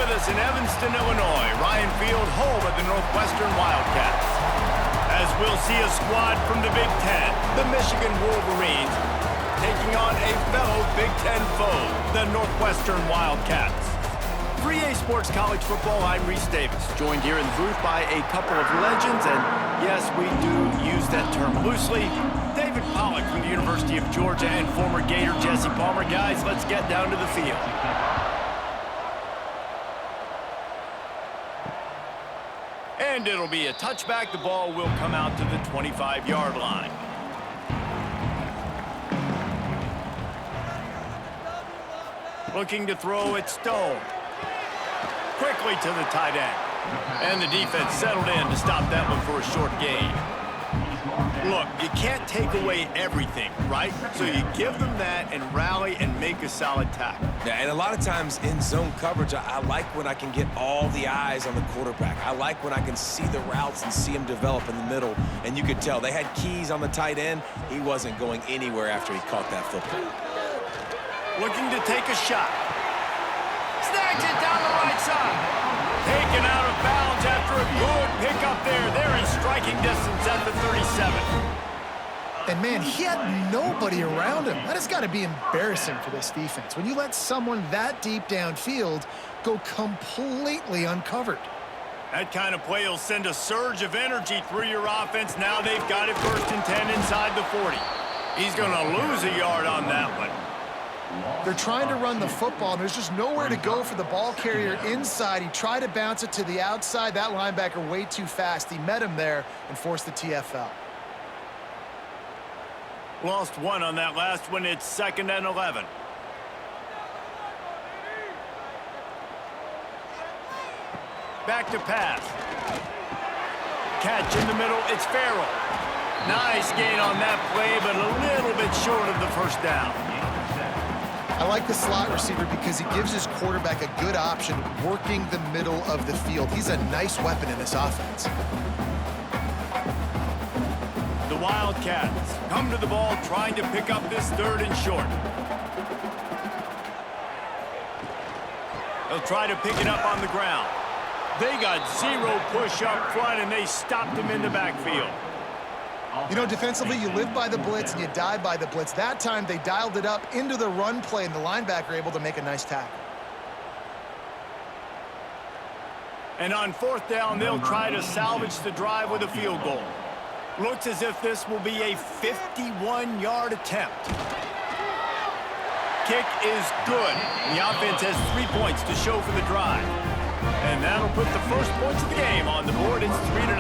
with us in Evanston, Illinois. Ryan Field, home of the Northwestern Wildcats. As we'll see a squad from the Big Ten, the Michigan Wolverines, taking on a fellow Big Ten foe, the Northwestern Wildcats. For EA Sports College Football, I'm Reese Davis, joined here in the booth by a couple of legends, and yes, we do use that term loosely. David Pollack from the University of Georgia and former Gator Jesse Palmer. Guys, let's get down to the field. And it'll be a touchback. The ball will come out to the 25-yard line. Looking to throw it, Stone. Quickly to the tight end. And the defense settled in to stop that one for a short gain. Look, you can't take away everything, right? So you give them that and rally and make a solid tackle. Yeah, and a lot of times in zone coverage, I like when I can get all the eyes on the quarterback. I like when I can see the routes and see him develop in the middle. And you could tell they had keys on the tight end. He wasn't going anywhere after he caught that football. Looking to take a shot. Snags it down the right side. Taken out of bounds after a good pickup there. They're in striking distance at the 37. And, man, he had nobody around him. That has got to be embarrassing for this defense. When you let someone that deep downfield go completely uncovered. That kind of play will send a surge of energy through your offense. Now they've got it 1st and 10 inside the 40. He's going to lose a yard on that one. They're trying to run the football, and there's just nowhere to go for the ball carrier inside. He tried to bounce it to the outside. That linebacker way too fast. He met him there and forced the TFL. Lost one on that last one. It's 2nd and 11. Back to pass. Catch in the middle. It's Farrell. Nice gain on that play, but a little bit short of the first down. I like the slot receiver because he gives his quarterback a good option working the middle of the field. He's a nice weapon in this offense. The Wildcats come to the ball trying to pick up this 3rd and short. They'll try to pick it up on the ground. They got 0 push up front, and they stopped him in the backfield. You know, defensively, you live by the blitz and you die by the blitz. That time, they dialed it up into the run play, and the linebacker able to make a nice tackle. And on 4th down, they'll try to salvage the drive with a field goal. Looks as if this will be a 51-yard attempt. Kick is good. The offense has 3 points to show for the drive. And that'll put the first points of the game on the board. It's 3-0.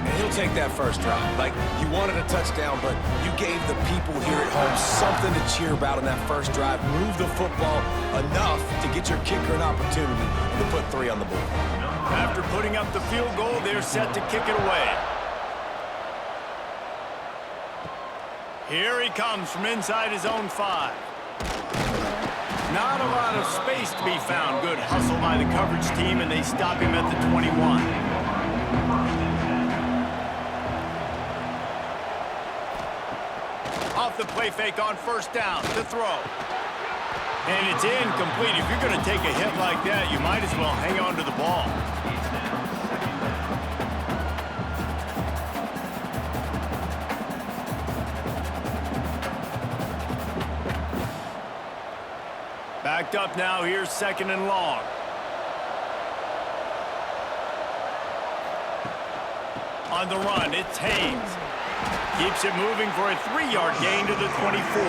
And he'll take that first drive. Like, you wanted a touchdown, but you gave the people here at home something to cheer about in that first drive. Move the football enough to get your kicker an opportunity and to put 3 on the board. After putting up the field goal, they're set to kick it away. Here he comes from inside his own 5. Not a lot of space to be found. Good hustle by the coverage team, and they stop him at the 21. Off the play fake on 1st down to throw. And it's incomplete. If you're going to take a hit like that, you might as well hang on to the ball. Backed up now. Here's 2nd and long. On the run, it's Haynes. Keeps it moving for a 3-yard gain to the 24.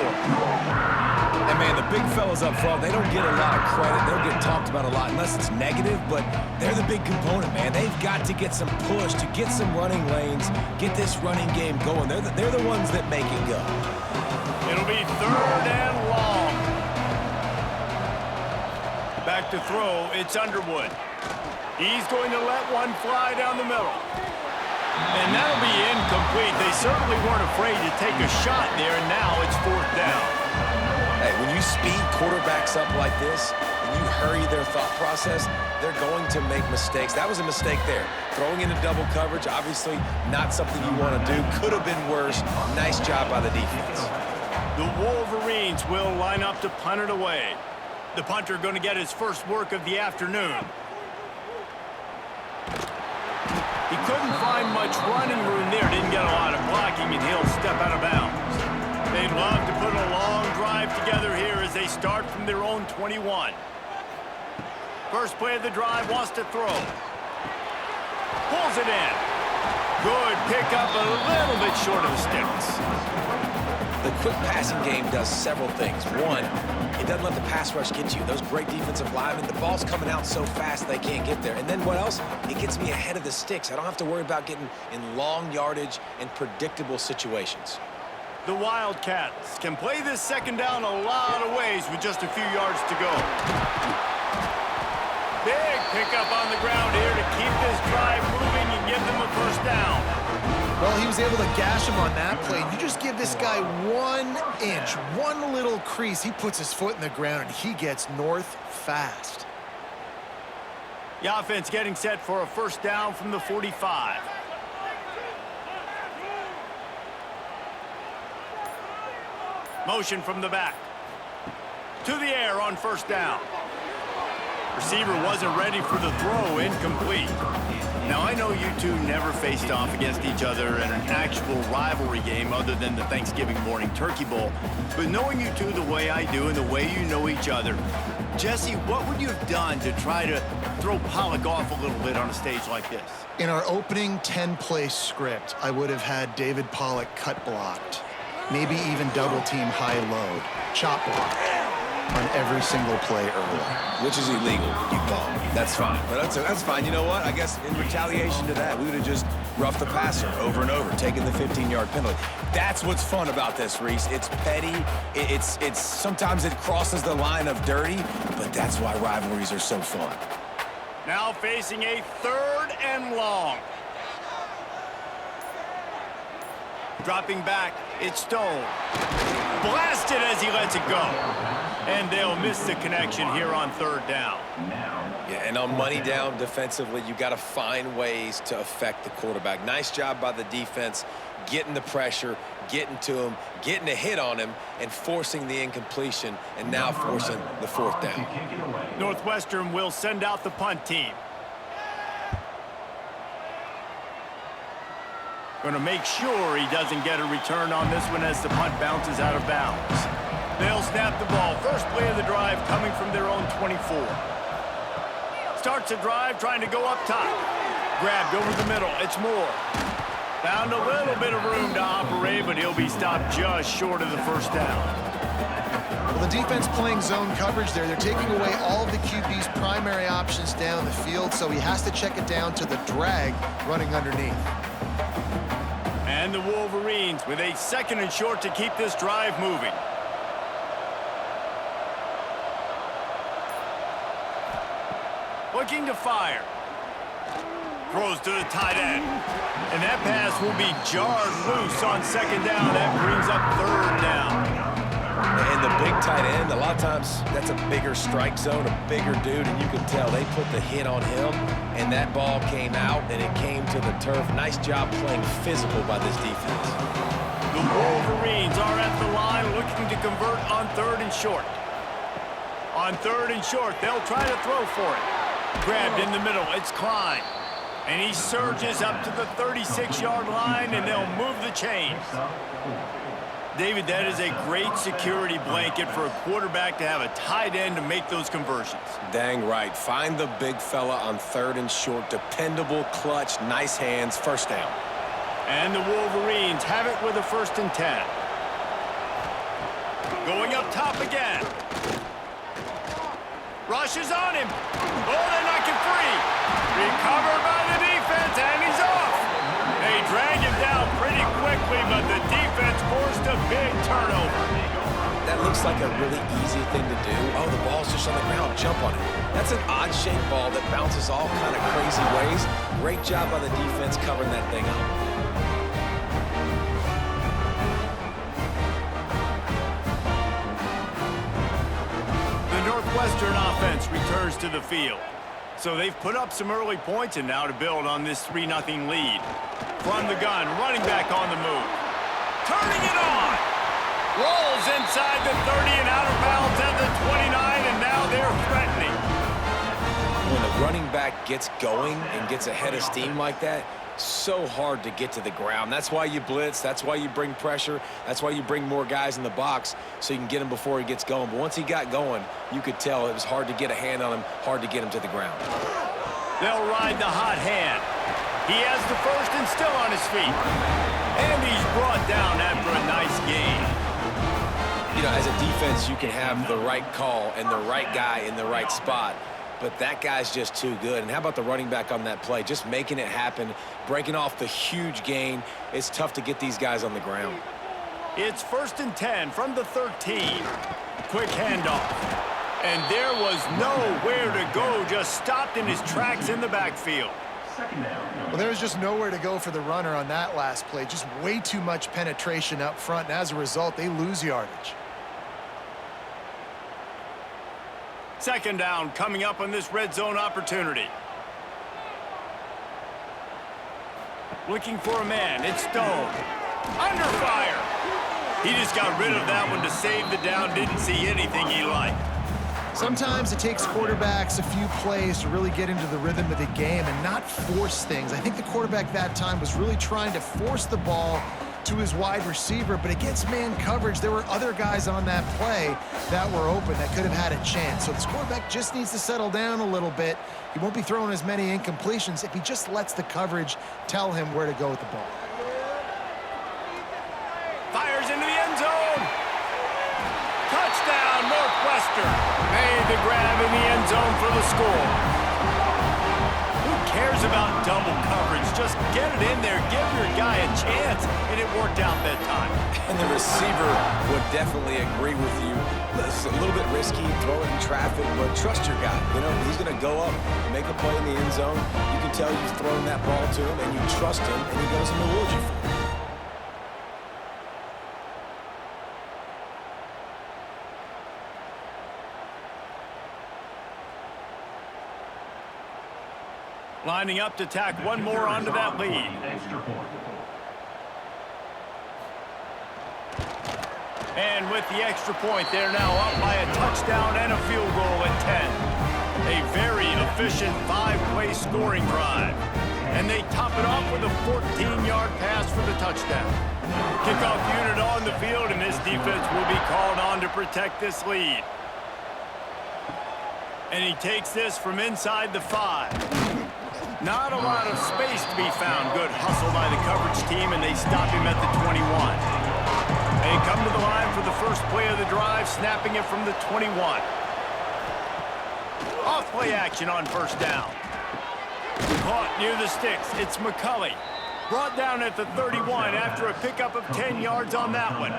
And, man, the big fellas up front, they don't get a lot of credit. They don't get talked about a lot unless it's negative, but they're the big component, man. They've got to get some push, to get some running lanes, get this running game going. They're the ones that make it go. It'll be 3rd and long. Back to throw, it's Underwood. He's going to let one fly down the middle. And that'll be incomplete. They certainly weren't afraid to take a shot there, and now it's 4th down. Hey, when you speed quarterbacks up like this, and you hurry their thought process, they're going to make mistakes. That was a mistake there. Throwing into double coverage, obviously not something you want to do. Could have been worse. Nice job by the defense. The Wolverines will line up to punt it away. The punter going to get his first work of the afternoon. He couldn't find much running room there. Didn't get a lot of blocking, and he'll step out of bounds. They'd love to put a long drive together here as they start from their own 21. First play of the drive, wants to throw. Pulls it in. Good pickup, a little bit short of the sticks. The quick passing game does several things. One, it doesn't let the pass rush get to you. Those great defensive linemen, the ball's coming out so fast they can't get there. And then what else? It gets me ahead of the sticks. I don't have to worry about getting in long yardage and predictable situations. The Wildcats can play this second down a lot of ways with just a few yards to go. Big pickup on the ground here to keep this drive moving and give them a first down. Well, he was able to gash him on that play. You just give this guy 1 inch, one little crease. He puts his foot in the ground, and he gets north fast. The offense getting set for a first down from the 45. Motion from the back. To the air on first down. Receiver wasn't ready for the throw, incomplete. Now, I know you two never faced off against each other in an actual rivalry game other than the Thanksgiving morning Turkey Bowl. But knowing you two the way I do and the way you know each other, Jesse, what would you have done to try to throw Pollock off a little bit on a stage like this? In our opening 10-play script, I would have had David Pollock cut blocked. Maybe even double-team high-load, chop block on every single play early. Which is illegal, you bum. That's fine. But that's fine. You know what? I guess in retaliation to that, we would have just roughed the passer over and over, taking the 15-yard penalty. That's what's fun about this, Reese. It's petty. It's sometimes it crosses the line of dirty, but that's why rivalries are so fun. Now facing a 3rd and long. Dropping back, it's Stone. Blasted as he lets it go. And they'll miss the connection here on 3rd down. Yeah, and on money down defensively, you got to find ways to affect the quarterback. Nice job by the defense, getting the pressure, getting to him, getting a hit on him, and forcing the incompletion, and now forcing the 4th down. Northwestern will send out the punt team. Going to make sure he doesn't get a return on this one as the punt bounces out of bounds. They'll snap the ball. First play of the drive coming from their own 24. Starts the drive trying to go up top. Grabbed over the middle. It's Moore. Found a little bit of room to operate, but he'll be stopped just short of the first down. Well, the defense playing zone coverage there. They're taking away all of the QB's primary options down the field, so he has to check it down to the drag running underneath. And the Wolverines with a 2nd and short to keep this drive moving. Looking to fire. Throws to the tight end. And that pass will be jarred loose on 2nd down. That brings up 3rd down. And the big tight end, a lot of times that's a bigger strike zone, a bigger dude, and you can tell they put the hit on him, and that ball came out, and it came to the turf. Nice job playing physical by this defense. The Wolverines are at the line looking to convert on 3rd and short. On 3rd and short, they'll try to throw for it. Grabbed in the middle, it's Klein. And he surges up to the 36-yard line, and they'll move the chains. David, that is a great security blanket for a quarterback to have a tight end to make those conversions. Dang right. Find the big fella on 3rd and short. Dependable, clutch, nice hands, first down. And the Wolverines have it with a 1st and 10. Going up top again. Rushes on him. Oh, they knock him free. Recovered by the defense, and he's off. They drag him down pretty quickly, but the defense forced a big turnover. That looks like a really easy thing to do. Oh, the ball's just on the ground. Jump on it. That's an odd-shaped ball that bounces all kind of crazy ways. Great job by the defense covering that thing up. The Northwestern offense returns to the field. So they've put up some early points and now to build on this 3-0 lead. From the gun, running back on the move. Turning it on! Rolls inside the 30 and out of bounds at the 29, and now running back gets going and gets ahead of steam like that, so hard to get to the ground. That's why you blitz. That's why you bring pressure. That's why you bring more guys in the box so you can get him before he gets going. But once he got going, you could tell it was hard to get a hand on him, hard to get him to the ground. They'll ride the hot hand. He has the first and still on his feet. And he's brought down after a nice gain. You know, as a defense, you can have the right call and the right guy in the right spot. But that guy's just too good. And how about the running back on that play? Just making it happen, breaking off the huge gain. It's tough to get these guys on the ground. It's 1st and 10 from the 13. Quick handoff. And there was nowhere to go, just stopped in his tracks in the backfield. Well, there was just nowhere to go for the runner on that last play. Just way too much penetration up front. And as a result, they lose yardage. 2nd down coming up on this red zone opportunity. Looking for a man. It's Stone. Under fire. He just got rid of that one to save the down. Didn't see anything he liked. Sometimes it takes quarterbacks a few plays to really get into the rhythm of the game and not force things. I think the quarterback that time was really trying to force the ball to his wide receiver, but against man coverage, there were other guys on that play that were open that could have had a chance. So this quarterback just needs to settle down a little bit. He won't be throwing as many incompletions if he just lets the coverage tell him where to go with the ball. Fires into the end zone. Touchdown, Northwestern. Made the grab in the end zone for the score. Who cares about double coverage? Just get it in there, give your guy a chance, and it worked out that time. And the receiver would definitely agree with you. It's a little bit risky, throw it in traffic, but trust your guy. You know, he's going to go up, make a play in the end zone. You can tell you've thrown that ball to him, and you trust him, and he goes and rewards you for it. Lining up to tack one more onto that lead. And with the extra point, they're now up by a touchdown and a field goal at 10. A very efficient 5-play scoring drive. And they top it off with a 14-yard pass for the touchdown. Kickoff unit on the field, and this defense will be called on to protect this lead. And he takes this from inside the 5. Not a lot of space to be found. Good hustle by the coverage team, and they stop him at the 21. They come to the line for the first play of the drive, snapping it from the 21. Off play action on 1st down. Caught near the sticks. It's McCulley. Brought down at the 31 after a pickup of 10 yards on that one.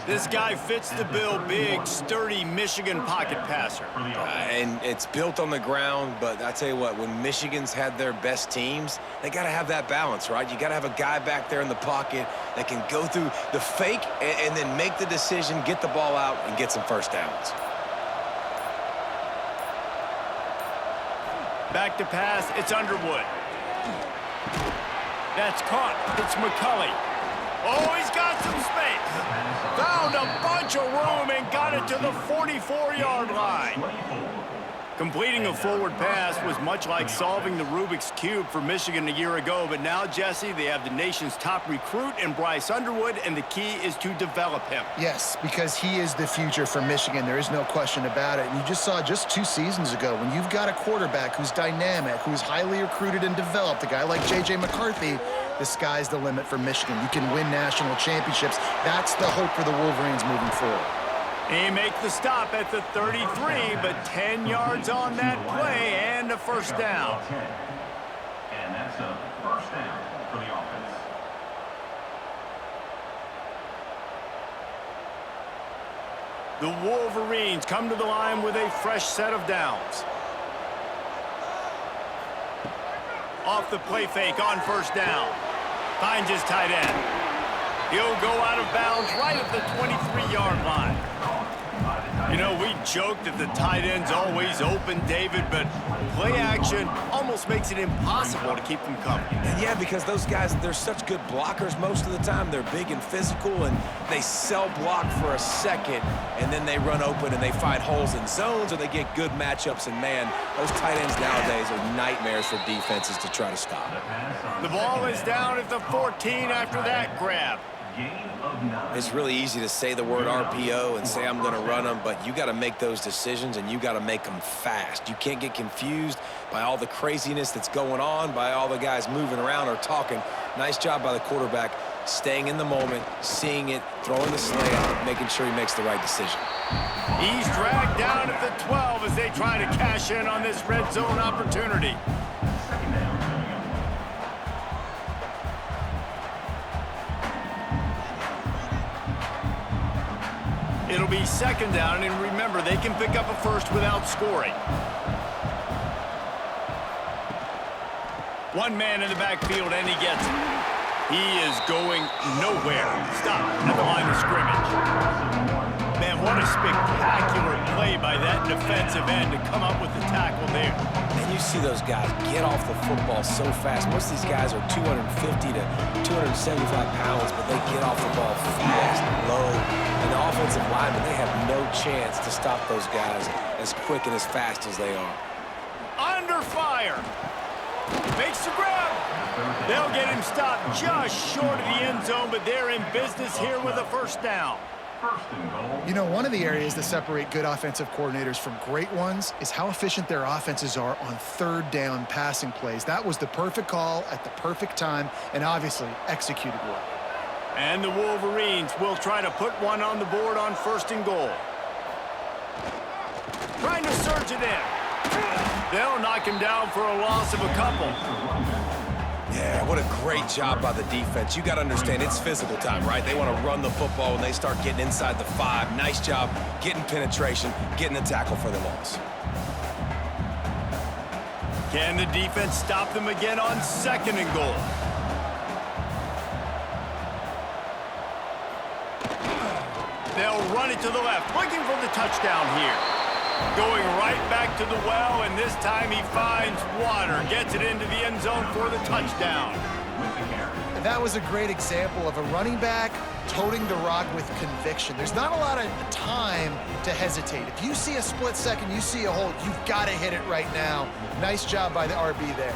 This guy fits the bill. Big, sturdy Michigan pocket passer. And it's built on the ground, but I tell you what, when Michigan's had their best teams, they got to have that balance, right? You got to have a guy back there in the pocket that can go through the fake and then make the decision, get the ball out, and get some 1st downs. Back to pass, it's Underwood. That's caught. It's McCulley. Oh, he's got some space. Found a bunch of room and got it to the 44-yard line. Completing a forward pass was much like solving the Rubik's Cube for Michigan a year ago, but now, Jesse, they have the nation's top recruit in Bryce Underwood, and the key is to develop him. Yes, because he is the future for Michigan. There is no question about it. And you just saw just 2 seasons ago, when you've got a quarterback who's dynamic, who's highly recruited and developed, a guy like J.J. McCarthy, the sky's the limit for Michigan. You can win national championships. That's the hope for the Wolverines moving forward. He makes the stop at the 33, but 10 yards on that play and a 1st down. And that's a 1st down for the offense. The Wolverines come to the line with a fresh set of downs. Off the play fake on 1st down. Finds his tight end. He'll go out of bounds right at the 23-yard line. You know, we joke that the tight end's always open, David, but play action almost makes it impossible to keep them coming. And yeah, because those guys, they're such good blockers most of the time. They're big and physical, and they sell block for a second, and then they run open and they find holes in zones, or they get good matchups. And, man, those tight ends nowadays are nightmares for defenses to try to stop. The ball is down at the 14 after that grab. It's really easy to say the word RPO and say I'm going to run them, but you got to make those decisions, and you got to make them fast. You can't get confused by all the craziness that's going on, by all the guys moving around or talking. Nice job by the quarterback, staying in the moment, seeing it, throwing the slant, making sure he makes the right decision. He's dragged down at the 12 as they try to cash in on this red zone opportunity. It'll be second down, and remember, they can pick up a first without scoring. One man in the backfield, and he gets it. He is going nowhere. Stop at the line of scrimmage. Man, what a spectacular play by that defensive end to come up with the tackle there. And you see those guys get off the football so fast. Most of these guys are 250 to 275 pounds, but they get off the ball fast, low. And the offensive linemen, they have no chance to stop those guys as quick and as fast as they are. Under fire. Makes the grab. They'll get him stopped just short of the end zone, but they're in business here with a first down. You know, one of the areas that separate good offensive coordinators from great ones is how efficient their offenses are on third down passing plays. That was the perfect call at the perfect time and obviously executed well. And the Wolverines will try to put one on the board on first and goal. Trying to surge it in. They'll knock him down for a loss of a couple. Yeah, what a great job by the defense. You got to understand, it's physical time, right? They want to run the football when they start getting inside the 5. Nice job getting penetration, getting the tackle for the loss. Can the defense stop them again on second and goal? They'll run it to the left, looking for the touchdown here. Going right back to the well, and this time he finds water. Gets it into the end zone for the touchdown. That was a great example of a running back toting the rock with conviction. There's not a lot of time to hesitate. If you see a split second, you see a hole, you've got to hit it right now. Nice job by the RB there.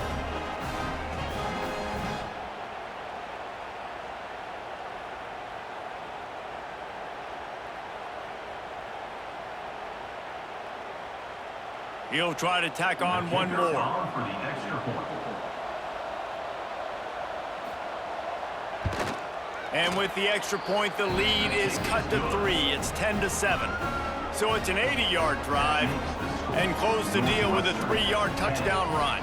He'll try to tack on one more. And with the extra point, the lead is cut to 3. It's 10-7. So it's an 80-yard drive and close the deal with a 3-yard touchdown run.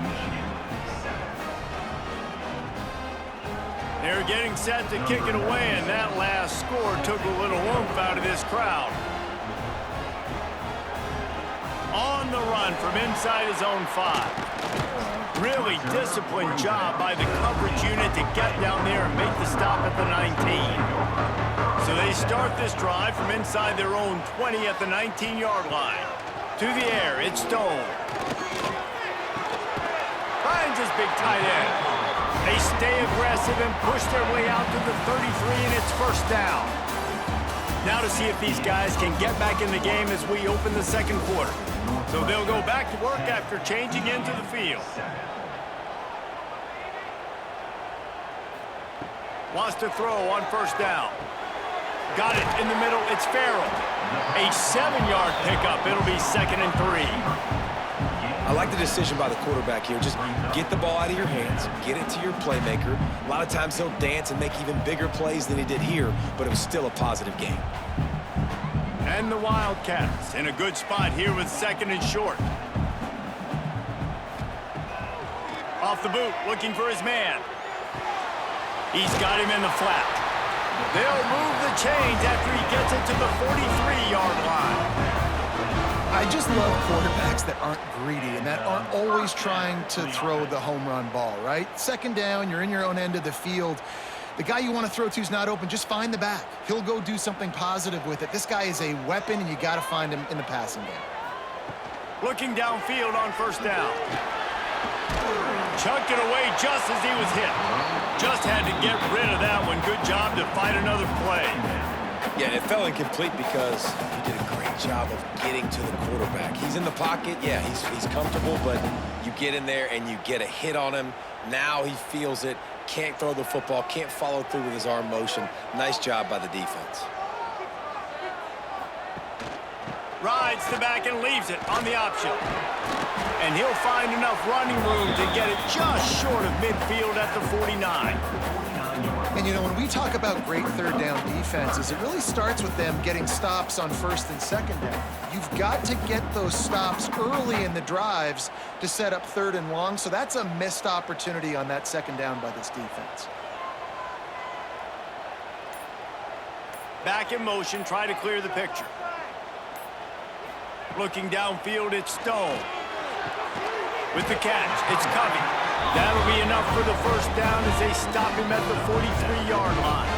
They're getting set to kick it away, and that last score took a little oomph out of this crowd. On the run from inside his own 5. Really disciplined job by the coverage unit to get down there and make the stop at the 19. So they start this drive from inside their own 20 at the 19-yard line. To the air, it's Stone. Finds his big tight end. They stay aggressive and push their way out to the 33, and it's first down. Now to see if these guys can get back in the game as we open the second quarter. So they'll go back to work after changing into the field. Wants to throw on first down. Got it in the middle. It's Farrell. A 7-yard pickup. It'll be 2nd and 3. I like the decision by the quarterback here. Just get the ball out of your hands, get it to your playmaker. A lot of times he'll dance and make even bigger plays than he did here, but it was still a positive game. And the Wildcats in a good spot here with 2nd and short. Off the boot, looking for his man. He's got him in the flat. They'll move the chains after he gets it to the 43-yard line. I just love quarterbacks that aren't greedy and that aren't always trying to throw the home run ball, right? Second down, you're in your own end of the field. The guy you want to throw to is not open. Just find the back. He'll go do something positive with it. This guy is a weapon, and you got to find him in the passing game. Looking downfield on first down. Chucked it away just as he was hit. Just had to get rid of that one. Good job to find another play. Yeah, it fell incomplete because he did a great job of getting to the quarterback. He's in the pocket. Yeah, he's comfortable, but you get in there and you get a hit on him. Now he feels it. Can't throw the football. Can't follow through with his arm motion. Nice job by the defense. Rides the back and leaves it on the option. And he'll find enough running room to get it just short of midfield at the 49. And, you know, when we talk about great third down defenses, it really starts with them getting stops on first and second down. You've got to get those stops early in the drives to set up third and long, so that's a missed opportunity on that second down by this defense. Back in motion, try to clear the picture. Looking downfield, it's Stone. With the catch, it's Covey. That'll be enough for the first down as they stop him at the 43-yard line.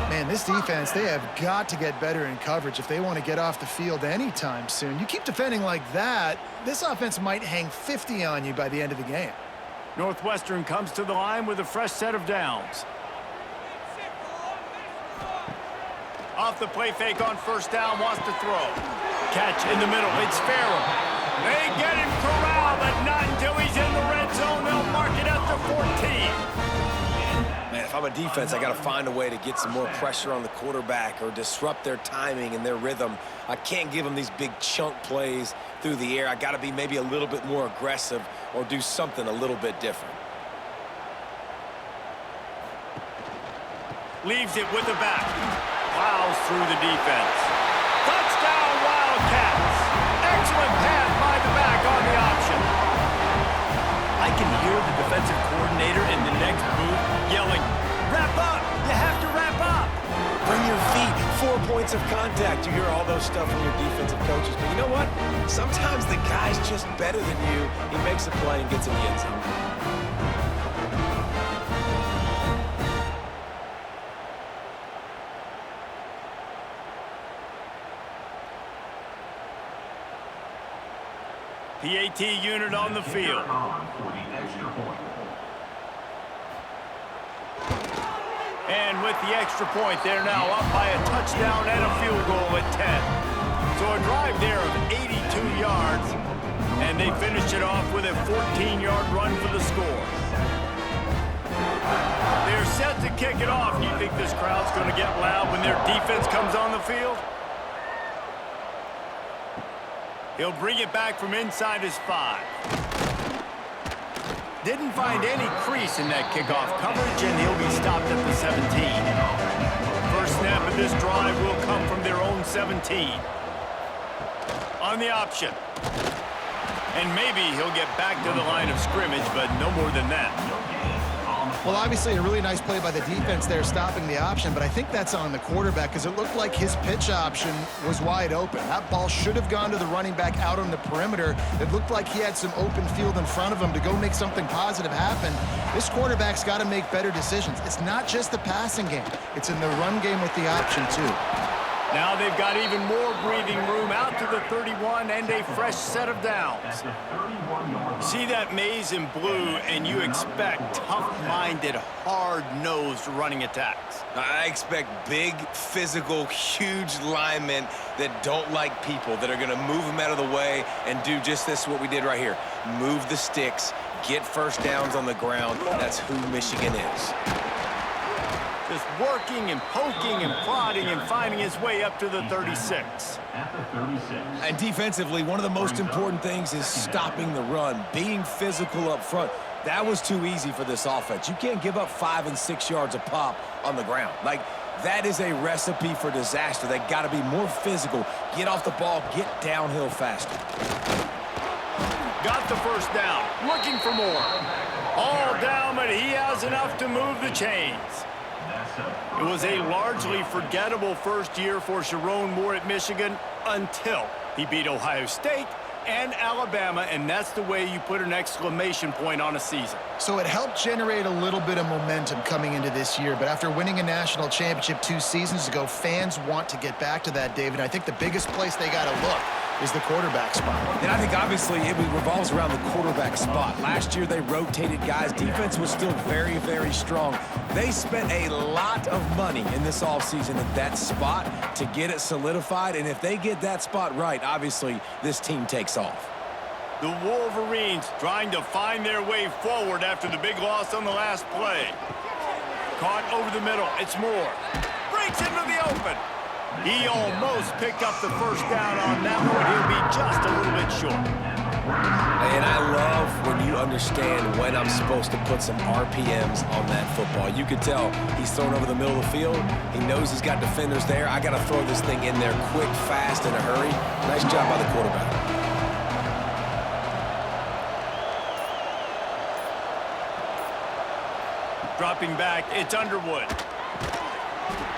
Man, this defense, they have got to get better in coverage if they want to get off the field anytime soon. You keep defending like that, this offense might hang 50 on you by the end of the game. Northwestern comes to the line with a fresh set of downs. Off the play fake on first down, wants to throw. Catch in the middle, it's Farrell. They get him corralled, but not until he's in the red zone. They'll mark it at the 14. Man, if I'm a defense, I got to find a way to get some more pressure on the quarterback or disrupt their timing and their rhythm. I can't give them these big chunk plays through the air. I got to be maybe a little bit more aggressive or do something a little bit different. Leaves it with the back. Plows through the defense. Touchdown, Wildcats. Excellent pass by the back on the option. I can hear the defensive coordinator in the next booth yelling, "Wrap up! You have to wrap up!" Bring your feet, 4 points of contact. You hear all those stuff from your defensive coaches. But you know what? Sometimes the guy's just better than you. He makes a play and gets in the end zone. PAT unit on the field. And with the extra point, they're now up by a touchdown and a field goal at 10. So a drive there of 82 yards, and they finish it off with a 14-yard run for the score. They're set to kick it off. Do you think this crowd's going to get loud when their defense comes on the field? He'll bring it back from inside his 5. Didn't find any crease in that kickoff coverage, and he'll be stopped at the 17. First snap of this drive will come from their own 17. On the option. And maybe he'll get back to the line of scrimmage, but no more than that. Well, obviously a really nice play by the defense there stopping the option, but I think that's on the quarterback because it looked like his pitch option was wide open. That ball should have gone to the running back out on the perimeter. It looked like he had some open field in front of him to go make something positive happen. This quarterback's got to make better decisions. It's not just the passing game. It's in the run game with the option, too. Now they've got even more breathing room out to the 31 and a fresh set of downs. See that maze in blue, and you expect tough-minded, hard-nosed running attacks. I expect big, physical, huge linemen that don't like people, that are going to move them out of the way and do just this, what we did right here. Move the sticks, get first downs on the ground. That's who Michigan is. Just working and poking and prodding and finding his way up to the 36. And defensively, one of the most important things is stopping the run, being physical up front. That was too easy for this offense. You can't give up 5 and 6 yards a pop on the ground. Like, that is a recipe for disaster. They got to be more physical, get off the ball, get downhill faster. Got the first down, looking for more. All down, but he has enough to move the chains. It was a largely forgettable first year for Sharon Moore at Michigan until he beat Ohio State and Alabama, and that's the way you put an exclamation point on a season. So it helped generate a little bit of momentum coming into this year, but after winning a national championship 2 seasons ago, fans want to get back to that, David. I think the biggest place they got to look is the quarterback spot. And I think obviously it revolves around the quarterback spot. Last year they rotated guys. Defense was still very, very strong. They spent a lot of money in this offseason at that spot to get it solidified, and if they get that spot right, obviously this team takes off. The Wolverines trying to find their way forward after the big loss on the last play. Caught over the middle. It's Moore. Breaks into the open. He almost picked up the first down on that one. He'll be just a little bit short. And I love when you understand when I'm supposed to put some RPMs on that football. You could tell he's thrown over the middle of the field. He knows he's got defenders there. I got to throw this thing in there quick, fast, in a hurry. Nice job by the quarterback. Dropping back, it's Underwood.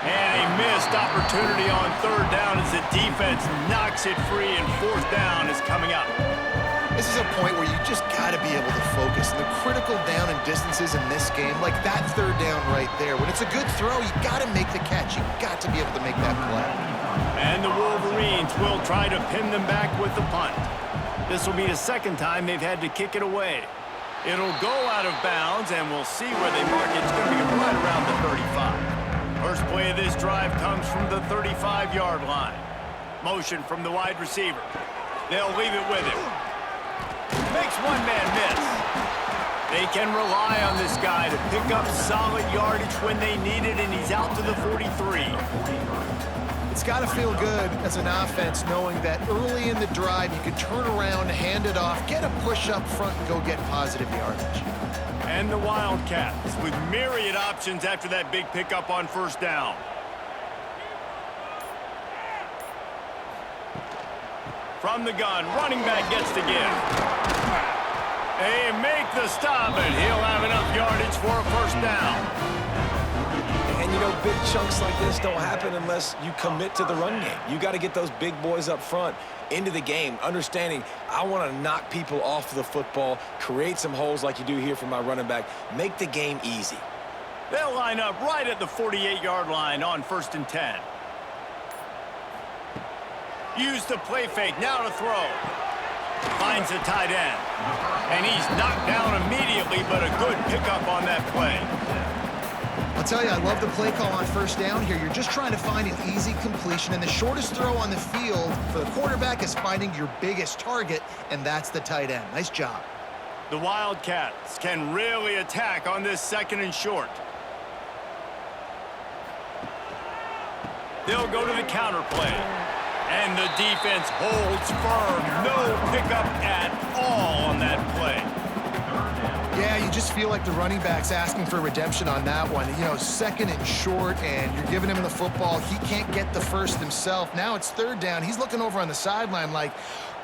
And a missed opportunity on third down as the defense knocks it free, and fourth down is coming up. This is a point where you just got to be able to focus. And the critical down and distances in this game, like that third down right there, when it's a good throw, you got to make the catch. You got to be able to make that play. And the Wolverines will try to pin them back with the punt. This will be the second time they've had to kick it away. It'll go out of bounds, and we'll see where they mark it. It's going to be right around the 35. First play of this drive comes from the 35-yard line. Motion from the wide receiver. They'll leave it with him. Makes one man miss. They can rely on this guy to pick up solid yardage when they need it, and he's out to the 43. It's got to feel good as an offense knowing that early in the drive you can turn around, hand it off, get a push up front, and go get positive yardage. And the Wildcats with myriad options after that big pickup on first down. From the gun, running back gets to give. They make the stop, and he'll have enough yardage for a first down. And, you know, big chunks like this don't happen unless you commit to the run game. You got to get those big boys up front into the game, understanding I want to knock people off the football, create some holes like you do here for my running back, make the game easy. They'll line up right at the 48-yard line on 1st and 10. Use the play fake, now to throw. Finds the tight end. And he's knocked down immediately, but a good pickup on that play. I'll tell you, I love the play call on first down here. You're just trying to find an easy completion, and the shortest throw on the field for the quarterback is finding your biggest target, and that's the tight end. Nice job. The Wildcats can really attack on this 2nd and short. They'll go to the counter play. And the defense holds firm. No pickup at all on that play. Yeah, you just feel like the running back's asking for redemption on that one. You know, 2nd and short, and you're giving him the football. He can't get the first himself. Now it's 3rd down. He's looking over on the sideline like,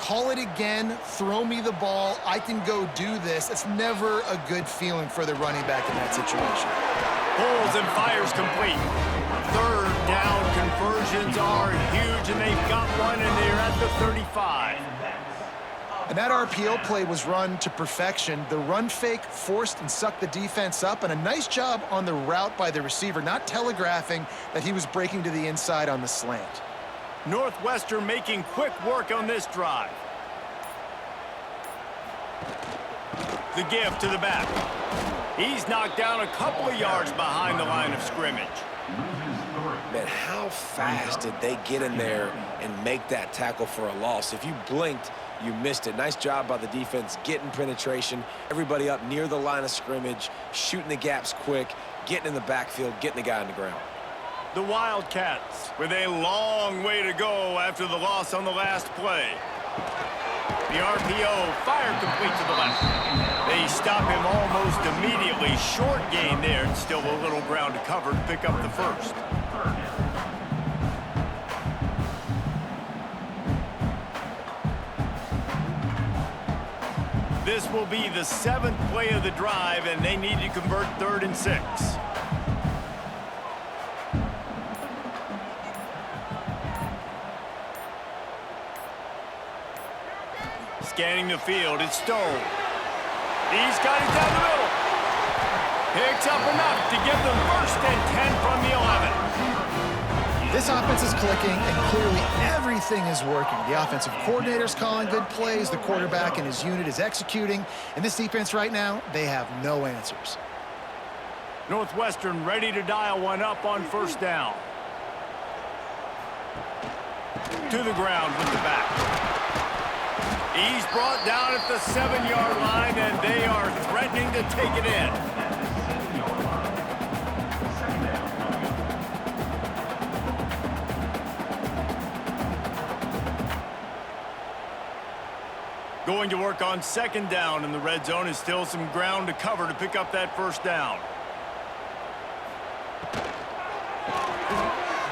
call it again, throw me the ball, I can go do this. It's never a good feeling for the running back in that situation. Pulls and fires complete. 3rd down conversions are huge, and they've got one, and they're at the 35. And that RPO play was run to perfection. The run fake forced and sucked the defense up, and a nice job on the route by the receiver, not telegraphing that he was breaking to the inside on the slant. Northwestern making quick work on this drive. The give to the back. He's knocked down a couple of yards behind the line of scrimmage. Man, how fast did they get in there and make that tackle for a loss? If you blinked, you missed it. Nice job by the defense getting penetration. Everybody up near the line of scrimmage, shooting the gaps quick, getting in the backfield, getting the guy on the ground. The Wildcats with a long way to go after the loss on the last play. The RPO fire complete to the left. They stop him almost immediately. Short gain there, and still a little ground to cover to pick up the first. This will be the 7th play of the drive, and they need to convert 3rd and 6. scanning the field. It's Stone. He's got it down the middle. Picks up enough to give them 1st and 10 from the 11. This offense is clicking, and clearly everything is working. The offensive coordinator's calling good plays. The quarterback and his unit is executing. And this defense right now, they have no answers. Northwestern ready to dial one up on 1st down. To the ground with the back. He's brought down at the 7-yard line, and they are threatening to take it in. Going to work on 2nd down, and the red zone is still some ground to cover to pick up that 1st down.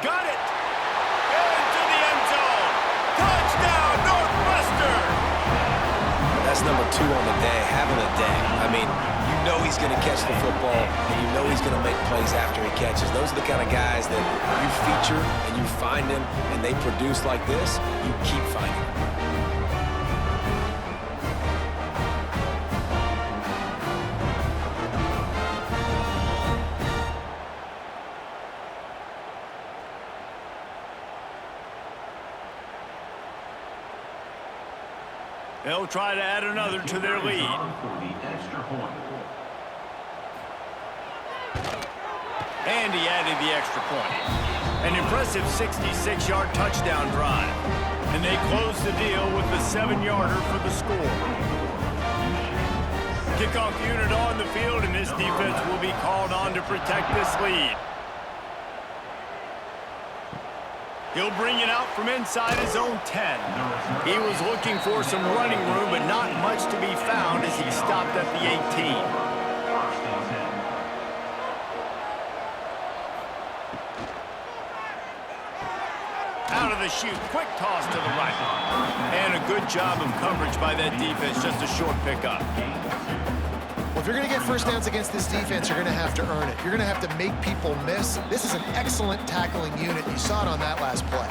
Got it! Into the end zone! Touchdown, Northwestern! That's number 2 on the day, having a day. I mean, you know he's going to catch the football, and you know he's going to make plays after he catches. Those are the kind of guys that you feature and you find them, and they produce like this, you keep finding them. They'll try to add another to their lead. And he added the extra point. An impressive 66-yard touchdown drive. And they close the deal with the 7-yarder for the score. Kickoff unit on the field, and this defense will be called on to protect this lead. He'll bring it out from inside his own 10. He was looking for some running room, but not much to be found as he stopped at the 18. Out of the chute, quick toss to the right. And a good job of coverage by that defense, just a short pickup. Well, if you're going to get 1st downs against this defense, you're going to have to earn it. You're going to have to make people miss. This is an excellent tackling unit. You saw it on that last play.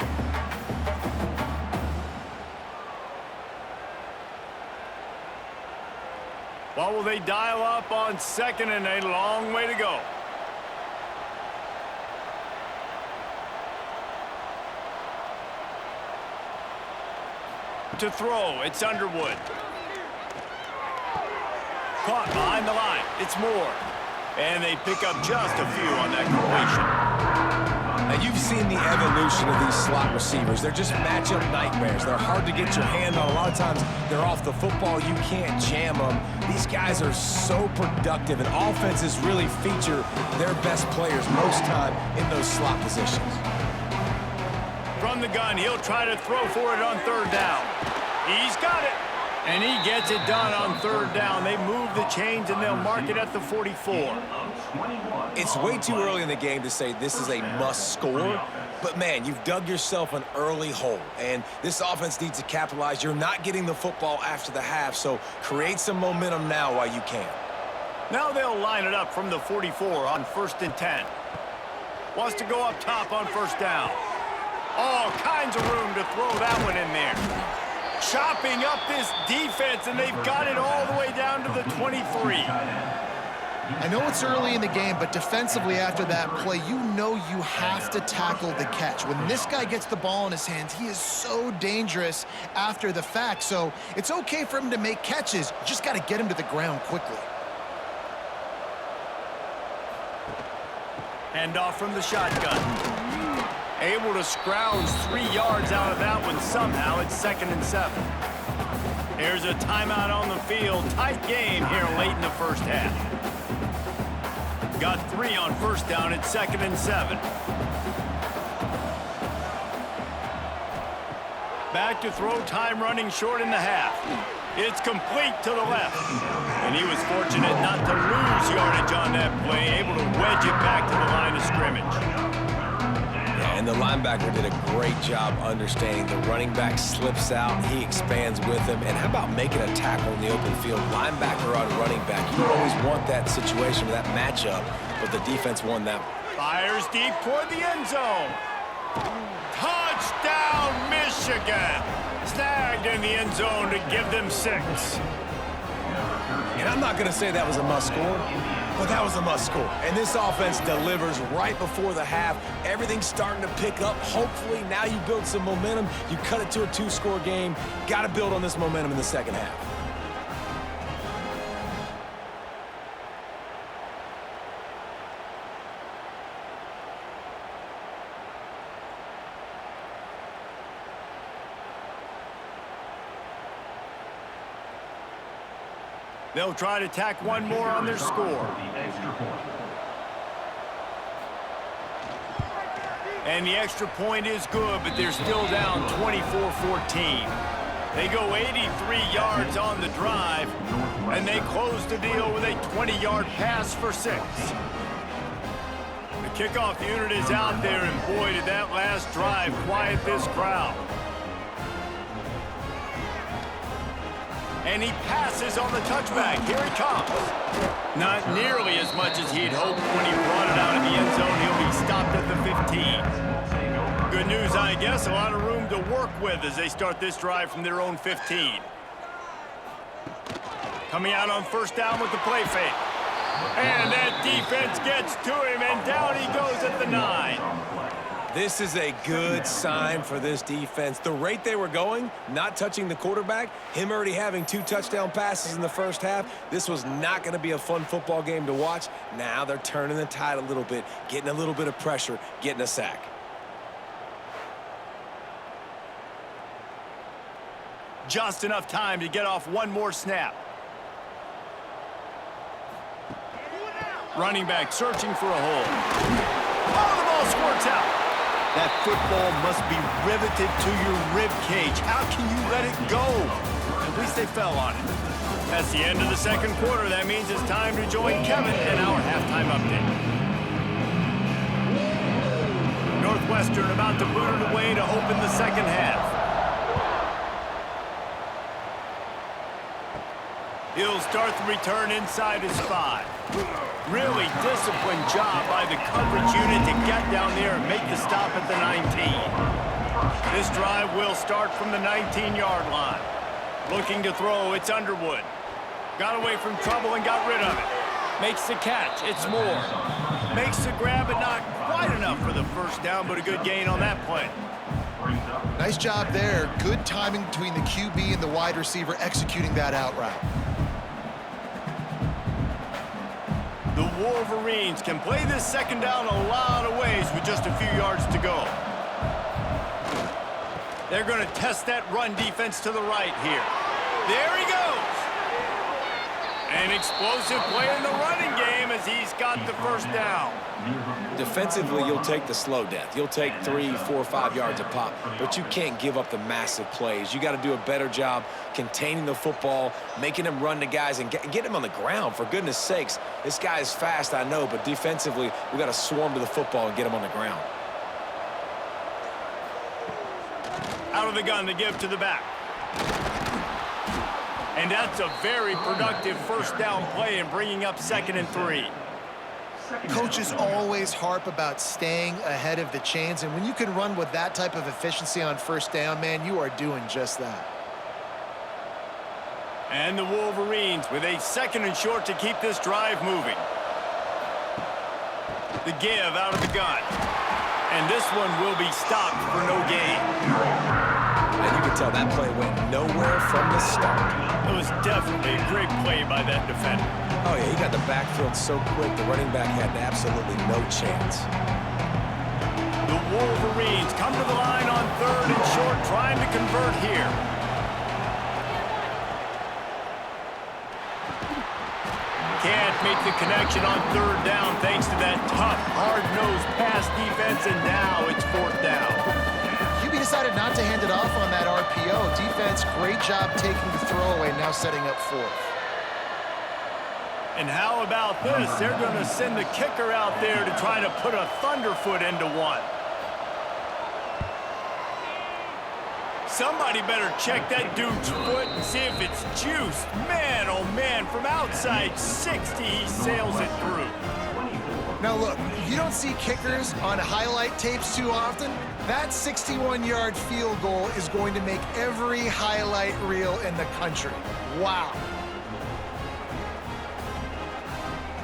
What will they dial up on 2nd and a long way to go? To throw, it's Underwood. Caught behind the line. It's Moore. And they pick up just a few on that completion. Now, you've seen the evolution of these slot receivers. They're just matchup nightmares. They're hard to get your hand on. A lot of times, they're off the football. You can't jam them. These guys are so productive, and offenses really feature their best players most time in those slot positions. From the gun, he'll try to throw for it on 3rd down. He's got it. And he gets it done on 3rd down. They move the chains, and they'll mark it at the 44. It's way too early in the game to say this is a must score, but man, you've dug yourself an early hole, and this offense needs to capitalize. You're not getting the football after the half, so create some momentum now while you can. Now they'll line it up from the 44 on 1st and 10. Wants to go up top on 1st down. All kinds of room to throw that one in there. Chopping up this defense, and they've got it all the way down to the 23. I know it's early in the game, but defensively after that play, you know you have to tackle the catch. When this guy gets the ball in his hands, he is so dangerous after the fact. So it's okay for him to make catches. You just got to get him to the ground quickly. Hand off from the shotgun. Able to scrounge 3 yards out of that one somehow. It's 2nd and 7. Here's a timeout on the field. Tight game here late in the 1st half. Got 3 on 1st down. It's 2nd and 7. Back to throw, time running short in the half. It's complete to the left. And he was fortunate not to lose yardage on that play, able to wedge it back to the line of scrimmage. And the linebacker did a great job understanding the running back slips out, he expands with him. And how about making a tackle in the open field? Linebacker on running back. You don't always want that situation or that matchup, but the defense won that. Fires deep toward the end zone. Touchdown, Michigan. snagged in the end zone to give them 6. And I'm not going to say that was a must score, but that was a must score. And this offense delivers right before the half. Everything's starting to pick up. Hopefully, now you build some momentum. You cut it to a 2-score game. Got to build on this momentum in the second half. They'll try to tack one more on their score. And the extra point is good, but they're still down 24-14. They go 83 yards on the drive, and they close the deal with a 20-yard pass for 6. The kickoff unit is out there, and boy, did that last drive quiet this crowd. And he passes on the touchback. Here he comes. Not nearly as much as he'd hoped when he brought it out of the end zone. He'll be stopped at the 15. Good news, I guess. A lot of room to work with as they start this drive from their own 15. Coming out on first down with the play fake. And that defense gets to him, and down he goes at the 9. This is a good sign for this defense. The rate they were going, not touching the quarterback, him already having 2 touchdown passes in the first half, this was not going to be a fun football game to watch. Now they're turning the tide a little bit, getting a little bit of pressure, getting a sack. Just enough time to get off one more snap. Running back searching for a hole. Oh, the ball squirts out. That football must be riveted to your rib cage. How can you let it go? At least they fell on it. That's the end of the second quarter. That means it's time to join Kevin in our halftime update. Northwestern about to boot it away to open the second half. He'll start the return inside his 5. Really disciplined job by the coverage unit to get down there and make the stop at the 19. This drive will start from the 19-yard line. Looking to throw, it's Underwood. Got away from trouble and got rid of it. Makes the catch, it's Moore. Makes the grab, but not quite enough for the first down, but a good gain on that play. Nice job there. Good timing between the QB and the wide receiver executing that out route. The Wolverines can play this second down a lot of ways with just a few yards to go. They're going to test that run defense to the right here. There he goes. An explosive play in the running game as he's got the first down. Defensively, you'll take the slow death. You'll take 3, 4, 5 yards a pop, but you can't give up the massive plays. You got to do a better job containing the football, making him run to guys, and get him on the ground, for goodness sakes. This guy is fast, I know, but defensively, we got to swarm to the football and get him on the ground. Out of the gun to give to the back. And that's a very productive first down play and bringing up 2nd and 3. Coaches always harp about staying ahead of the chains, and when you can run with that type of efficiency on first down, man, you are doing just that. And the Wolverines with a 2nd and short to keep this drive moving. The give out of the gun. And this one will be stopped for no gain. And you can tell that play went nowhere from the start. It was definitely a great play by that defender. Oh, yeah, he got the backfield so quick, the running back had absolutely no chance. The Wolverines come to the line on 3rd and short, trying to convert here. Can't make the connection on 3rd down thanks to that tough, hard-nosed pass defense, and now it's 4th down. QB decided not to hand it off on that RPO. Defense, great job taking the throwaway, now setting up 4th. And how about this? They're going to send the kicker out there to try to put a thunderfoot into one. Somebody better check that dude's foot and see if it's juiced. Man, oh man, from outside 60, he sails it through. Now look, you don't see kickers on highlight tapes too often. That 61-yard field goal is going to make every highlight reel in the country. Wow.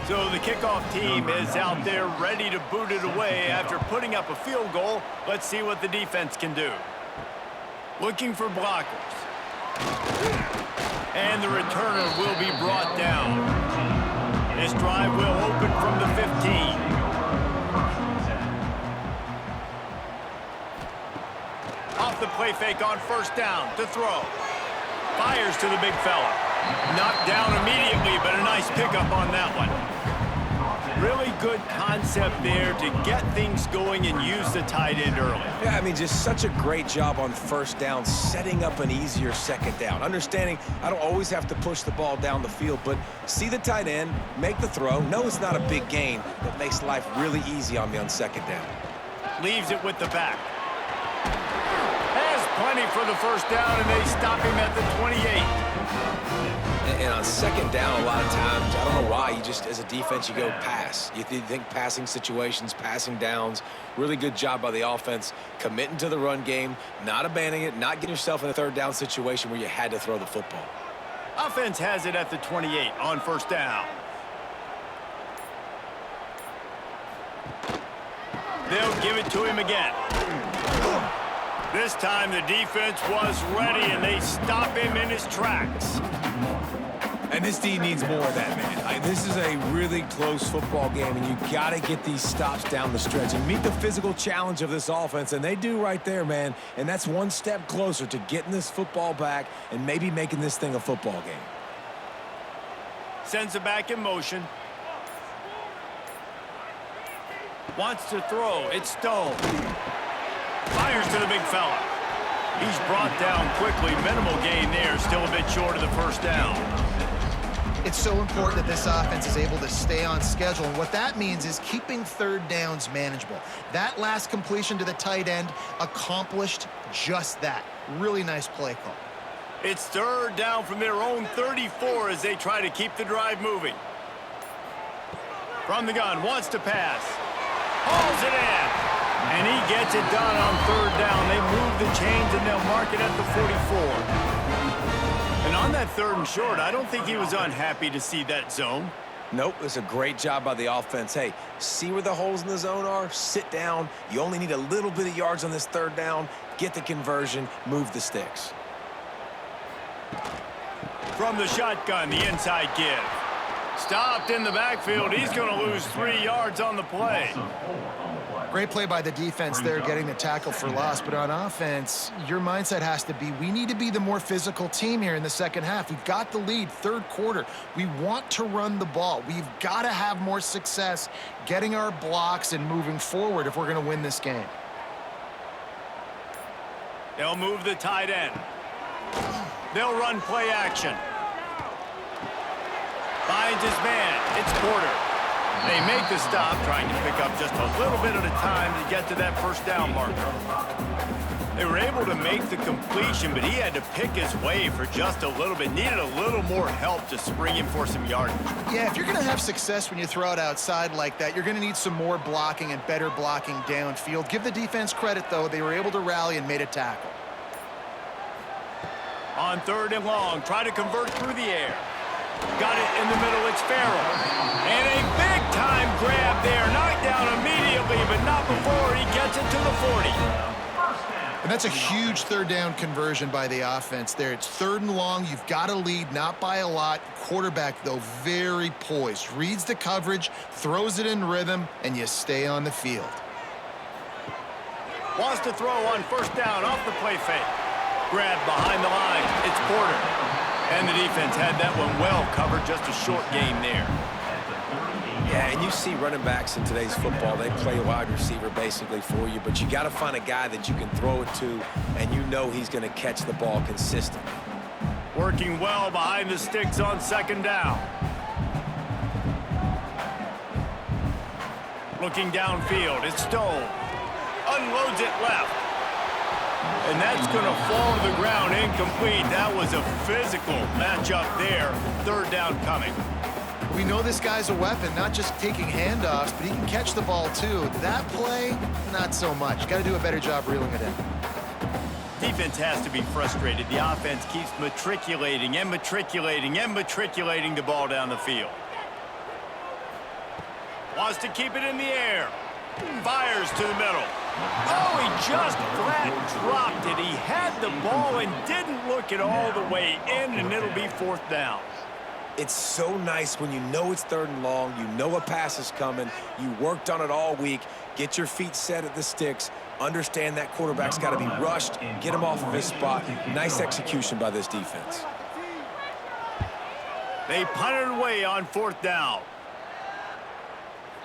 So the kickoff team is out there ready to boot it away after putting up a field goal. Let's see what the defense can do. Looking for blockers. And the returner will be brought down. This drive will open from the 15. Off the play fake on first down to throw. Fires to the big fella. Knocked down immediately, but a nice pickup on that one. Really good concept there to get things going and use the tight end early. Yeah, I mean, just such a great job on first down, setting up an easier second down. Understanding I don't always have to push the ball down the field, but see the tight end, make the throw. No, it's not a big gain, but makes life really easy on me on second down. Leaves it with the back. Has plenty for the first down, and they stop him at the 28. And on second down, a lot of times, I don't know why, you just, as a defense, you go pass. You think passing situations, passing downs. Really good job by the offense, committing to the run game, not abandoning it, not getting yourself in a third down situation where you had to throw the football. Offense has it at the 28 on first down. They'll give it to him again. This time the defense was ready, and they stop him in his tracks. And this D needs more of that, man. This is a really close football game, and you got to get these stops down the stretch and meet the physical challenge of this offense, and they do right there, man. And that's one step closer to getting this football back and maybe making this thing a football game. Sends it back in motion. Wants to throw. It's Stone. Fires to the big fella. He's brought down quickly. Minimal gain there. Still a bit short of the first down. It's so important that this offense is able to stay on schedule, and what that means is keeping third downs manageable. That last completion to the tight end accomplished just that. Really nice play call. It's third down from their own 34 as they try to keep the drive moving. From the gun, wants to pass. Hauls it in. And he gets it done on third down. They move the chains, and they'll mark it at the 44. And on that third and short, I don't think he was unhappy to see that zone. Nope, it's a great job by the offense. Hey, see where the holes in the zone are, sit down. You only need a little bit of yards on this third down. Get the conversion, move the sticks. From the shotgun, the inside give. Stopped in the backfield. He's going to lose 3 yards on the play. Great play by the defense there, getting the tackle for loss. But on offense, your mindset has to be, we need to be the more physical team here in the second half. We've got the lead, third quarter. We want to run the ball. We've got to have more success getting our blocks and moving forward if we're going to win this game. They'll move the tight end. They'll run play action. Finds his man. It's Porter. They make the stop, trying to pick up just a little bit at a time to get to that first down marker. They were able to make the completion, but he had to pick his way for just a little bit. Needed a little more help to spring him for some yardage. Yeah, if you're going to have success when you throw it outside like that, you're going to need some more blocking and better blocking downfield. Give the defense credit, though. They were able to rally and made a tackle. On third and long, try to convert through the air. Got it in the middle, it's Farrell. And a big-time grab there. Knocked down immediately, but not before he gets it to the 40. And that's a huge third down conversion by the offense there. It's third and long. You've got to lead, not by a lot. Quarterback, though, very poised. Reads the coverage, throws it in rhythm, and you stay on the field. Wants to throw on first down off the play fake. Grab behind the line. It's Porter. And the defense had that one well covered. Just a short game there. Yeah, and you see running backs in today's football, they play a wide receiver basically for you, but you got to find a guy that you can throw it to, and you know he's going to catch the ball consistently. Working well behind the sticks on second down. Looking downfield, it's Stone. Unloads it left. And that's going to fall to the ground incomplete. That was a physical matchup there. Third down coming. We know this guy's a weapon, not just taking handoffs, but he can catch the ball too. That play, not so much. Got to do a better job reeling it in. Defense has to be frustrated. The offense keeps matriculating and matriculating and matriculating the ball down the field. Wants to keep it in the air. Fires to the middle. Oh, he just flat dropped it. He had the ball and didn't look it all the way in, and it'll be 4th down. It's so nice when you know it's 3rd and long, you know a pass is coming, you worked on it all week, get your feet set at the sticks, understand that quarterback's got to be rushed, get him off of his spot. Nice execution by this defense. They punt it away on 4th down.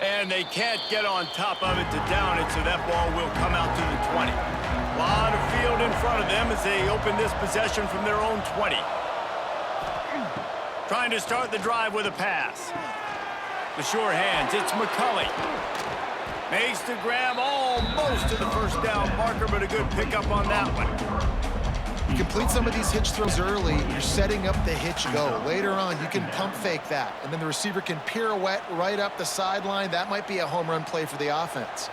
And they can't get on top of it to down it, so that ball will come out to the 20. A lot of field in front of them as they open this possession from their own 20. Trying to start the drive with a pass. The sure hands, it's McCulley. Makes the grab almost to the 1st down marker, but a good pickup on that one. You complete some of these hitch throws early, you're setting up the hitch go. Later on, you can pump fake that, and then the receiver can pirouette right up the sideline. That might be a home run play for the offense.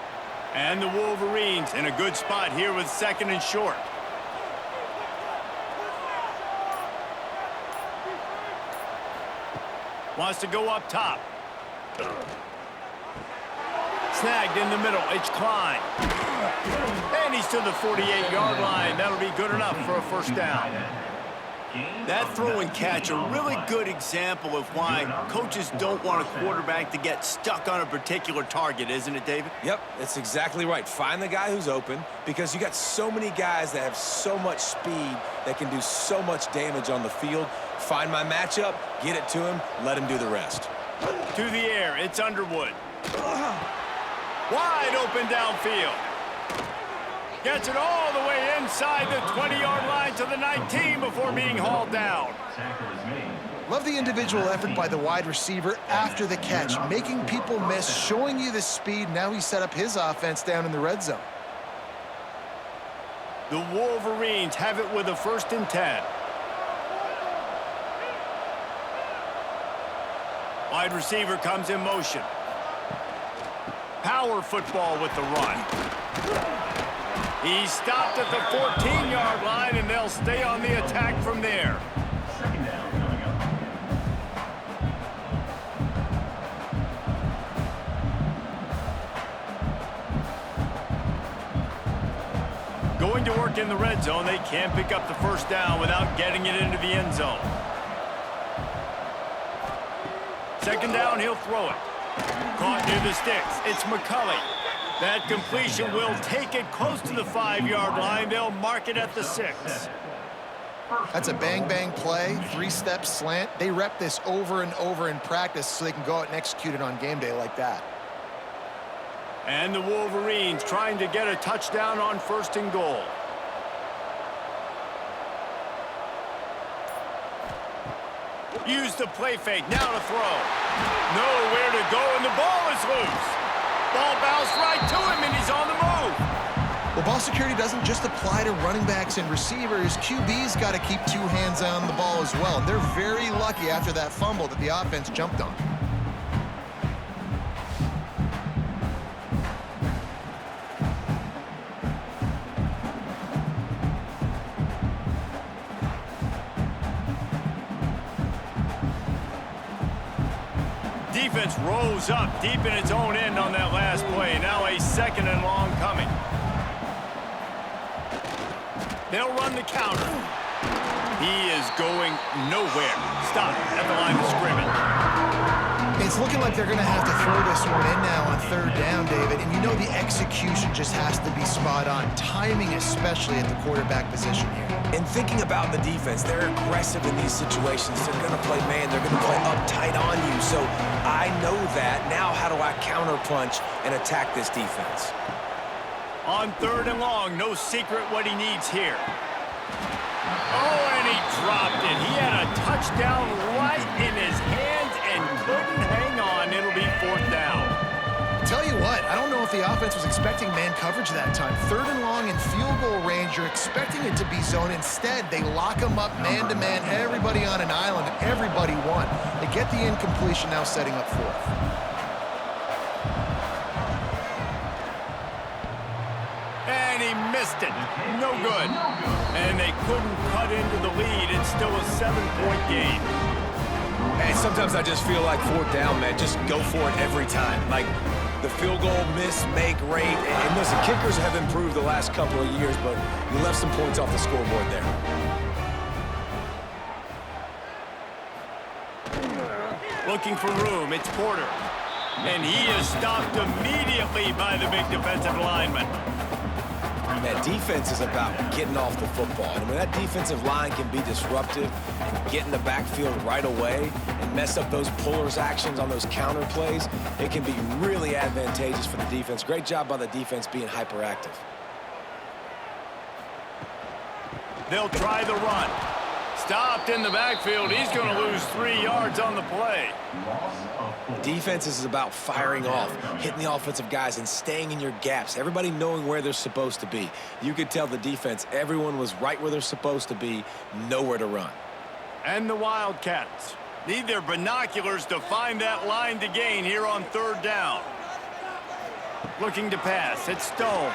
And the Wolverines in a good spot here with 2nd and short. Wants to go up top. Snagged in the middle. It's Klein. And he's to the 48-yard line. That'll be good enough for a 1st down. That throw and catch, a really good example of why coaches don't want a quarterback to get stuck on a particular target, isn't it, David? Yep, that's exactly right. Find the guy who's open, because you got so many guys that have so much speed that can do so much damage on the field. Find my matchup, get it to him, let him do the rest. To the air, it's Underwood. Wide open downfield. Gets it all the way inside the 20-yard line to the 19 before being hauled down. Love the individual effort by the wide receiver after the catch, making people miss, showing you the speed. Now he set up his offense down in the red zone. The Wolverines have it with a 1st and 10. Wide receiver comes in motion. Power football with the run. He stopped at the 14-yard line, and they'll stay on the attack from there. 2nd down coming up. Going to work in the red zone. They can't pick up the 1st down without getting it into the end zone. 2nd down, he'll throw it. Caught near the sticks. It's McCulley. That completion will take it close to the 5-yard line. They'll mark it at the 6. That's a bang-bang play, 3-step slant. They rep this over and over in practice so they can go out and execute it on game day like that. And the Wolverines trying to get a touchdown on 1st and goal. Use the play fake, now to throw. Nowhere to go, and the ball is loose. Ball bounced right to him, and he's on the move. Well, ball security doesn't just apply to running backs and receivers. QB's got to keep 2 hands on the ball as well. And they're very lucky after that fumble that the offense jumped on. Defense rose up deep in its own end on that last play. Now a 2nd and long coming. They'll run the counter. He is going nowhere. Stop at the line of scrimmage. It's looking like they're going to have to throw this one in now on 3rd down, David. And you know the execution just has to be spot on. Timing especially at the quarterback position here. And thinking about the defense, they're aggressive in these situations. They're going to play man. They're going to play uptight on you. So I know that. Now how do I counterpunch and attack this defense? On 3rd and long, no secret what he needs here. Oh, and he dropped it. He had a touchdown right in his hands and couldn't hang on. It'll be 4th down. Tell you what, I don't know if the offense was expecting man coverage that time. 3rd and long in field goal range, you're expecting it to be zone. Instead, they lock them up man-to-man, everybody on an island, and everybody won. They get the incompletion, now setting up 4th. And he missed it. No good. And they couldn't cut into the lead. It's still a 7-point game. Hey, sometimes I just feel like 4th down, man. Just go for it every time. Like, the field goal miss, make rate. And listen, kickers have improved the last couple of years, but you left some points off the scoreboard there. Looking for room, it's Porter. And he is stopped immediately by the big defensive lineman. That defense is about getting off the football. And when that defensive line can be disruptive and get in the backfield right away and mess up those pullers actions on those counter plays, it can be really advantageous for the defense. Great job by the defense being hyperactive. They'll try the run. Stopped in the backfield. He's going to lose 3 yards on the play. Defense is about firing off, hitting the offensive guys, and staying in your gaps. Everybody knowing where they're supposed to be. You could tell the defense, everyone was right where they're supposed to be, nowhere to run. And the Wildcats need their binoculars to find that line to gain here on 3rd down. Looking to pass. It's Stone.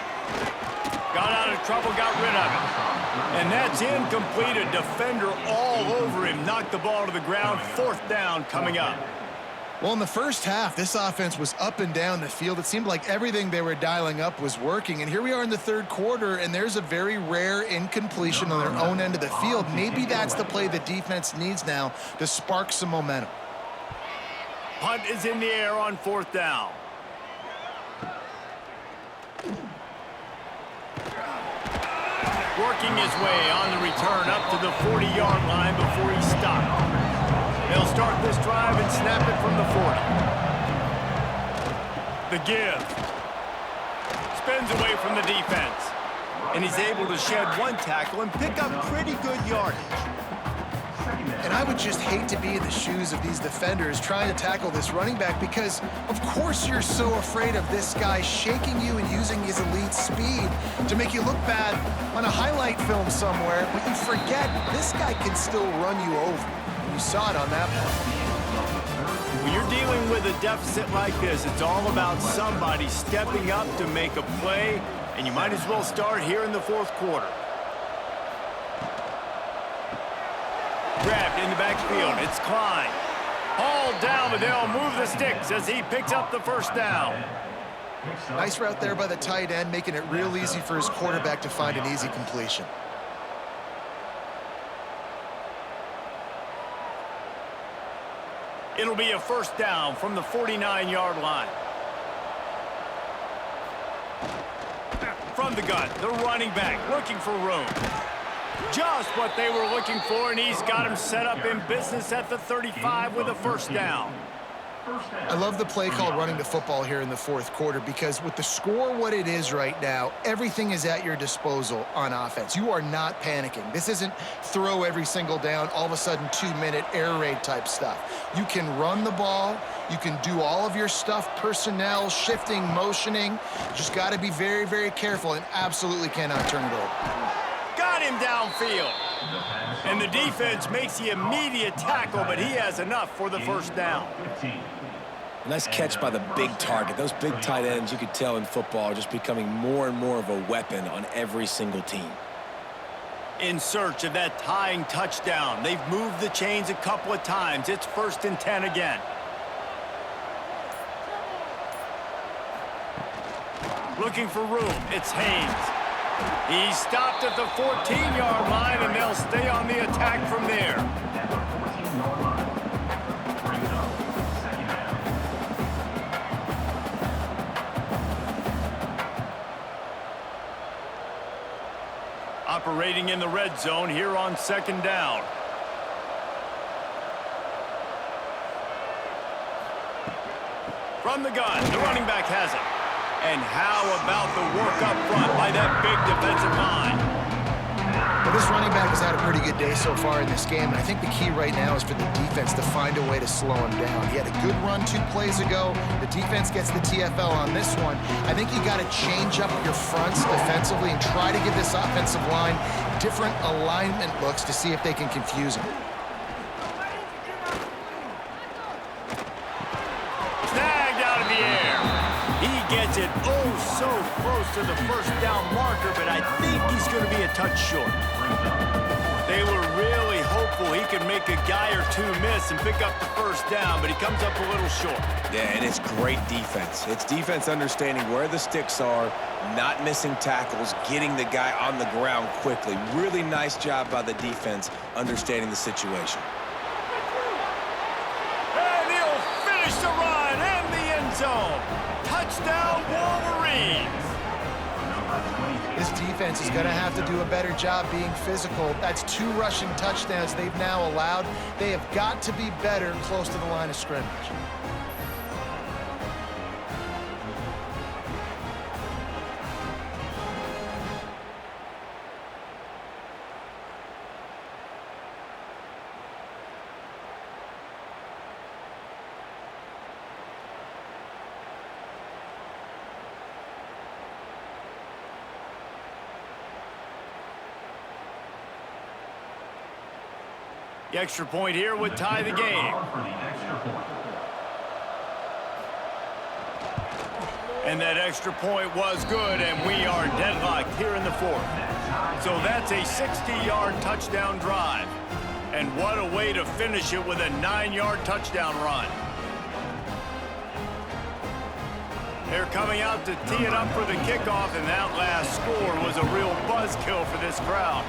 Got out of trouble, got rid of it. And that's incomplete. A defender all over him. Knocked the ball to the ground. 4th down coming up. Well, in the first half, this offense was up and down the field. It seemed like everything they were dialing up was working. And here we are in the 3rd quarter, and there's a very rare incompletion on their own end of the field. Maybe that's the play the defense needs now to spark some momentum. Punt is in the air on 4th down. Working his way on the return up to the 40-yard line before he stopped. They'll start this drive and snap it from the 40. The give. Spins away from the defense. And he's able to shed 1 tackle and pick up pretty good yardage. And I would just hate to be in the shoes of these defenders trying to tackle this running back because, of course, you're so afraid of this guy shaking you and using his elite speed to make you look bad on a highlight film somewhere, but you forget this guy can still run you over. You saw it on that one. When you're dealing with a deficit like this, it's all about somebody stepping up to make a play, and you might as well start here in the 4th quarter. Grabbed in the backfield. It's Klein. Hauled down, but they'll move the sticks as he picks up the 1st down. Nice route there by the tight end, making it real easy for his quarterback to find an easy completion. It'll be a 1st down from the 49-yard line. From the gun, the running back looking for room. Just what they were looking for, and he's got him set up in business at the 35 with a 1st down. I love the play called running the football here in the 4th quarter because with the score what it is right now, everything is at your disposal on offense. You are not panicking. This isn't throw every single down, all of a sudden 2-minute air raid type stuff. You can run the ball. You can do all of your stuff, personnel, shifting, motioning. You just got to be very, very careful and absolutely cannot turn it over. Got him downfield. And the defense makes the immediate tackle, but he has enough for the 1st down. Nice catch by the big target. Those big tight ends, you could tell in football, are just becoming more and more of a weapon on every single team. In search of that tying touchdown. They've moved the chains a couple of times. It's 1st and 10 again. Looking for room. It's Haynes. He's stopped at the 14-yard line, and they'll stay on the attack from there. Operating in the red zone here on 2nd down. From the gun, the running back has it. And how about the work up front by that big defensive line? The This running back has had a pretty good day so far in this game, and I think the key right now is for the defense to find a way to slow him down. He had a good run 2 plays ago. The defense gets the TFL on this one. I think you got to change up your fronts defensively and try to give this offensive line different alignment looks to see if they can confuse him. Snagged out of the air. He gets it so close to the first down marker, but I think he's going to be a touch short. They were really hopeful he could make a guy or 2 miss and pick up the first down, but he comes up a little short. Yeah, and it's great defense. It's defense understanding where the sticks are, not missing tackles, getting the guy on the ground quickly. Really nice job by the defense understanding the situation. And he'll finish the run in the end zone. Touchdown, Wolverines. This defense is going to have to do a better job being physical. That's 2 rushing touchdowns they've now allowed. They have got to be better close to the line of scrimmage. The extra point here would tie the game. And that extra point was good, and we are deadlocked here in the 4th. So that's a 60-yard touchdown drive. And what a way to finish it with a 9-yard touchdown run. They're coming out to tee it up for the kickoff, and that last score was a real buzzkill for this crowd.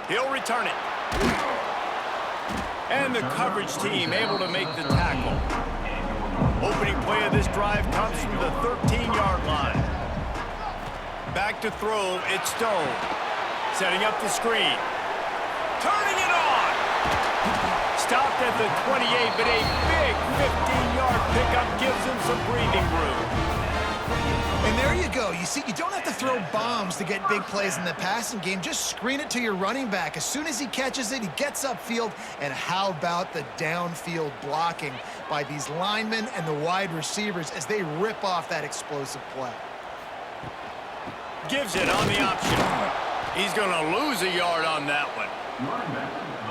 He'll return it. And the coverage team able to make the tackle. Opening play of this drive comes from the 13-yard line. Back to throw, it's Stone. Setting up the screen. Turning it on! Stopped at the 28, but a big 15-yard pickup gives him some breathing room. And there you go. You see, you don't have to throw bombs to get big plays in the passing game. Just screen it to your running back. As soon as he catches it, he gets upfield. And how about the downfield blocking by these linemen and the wide receivers as they rip off that explosive play? Gives it on the option. He's going to lose a yard on that one.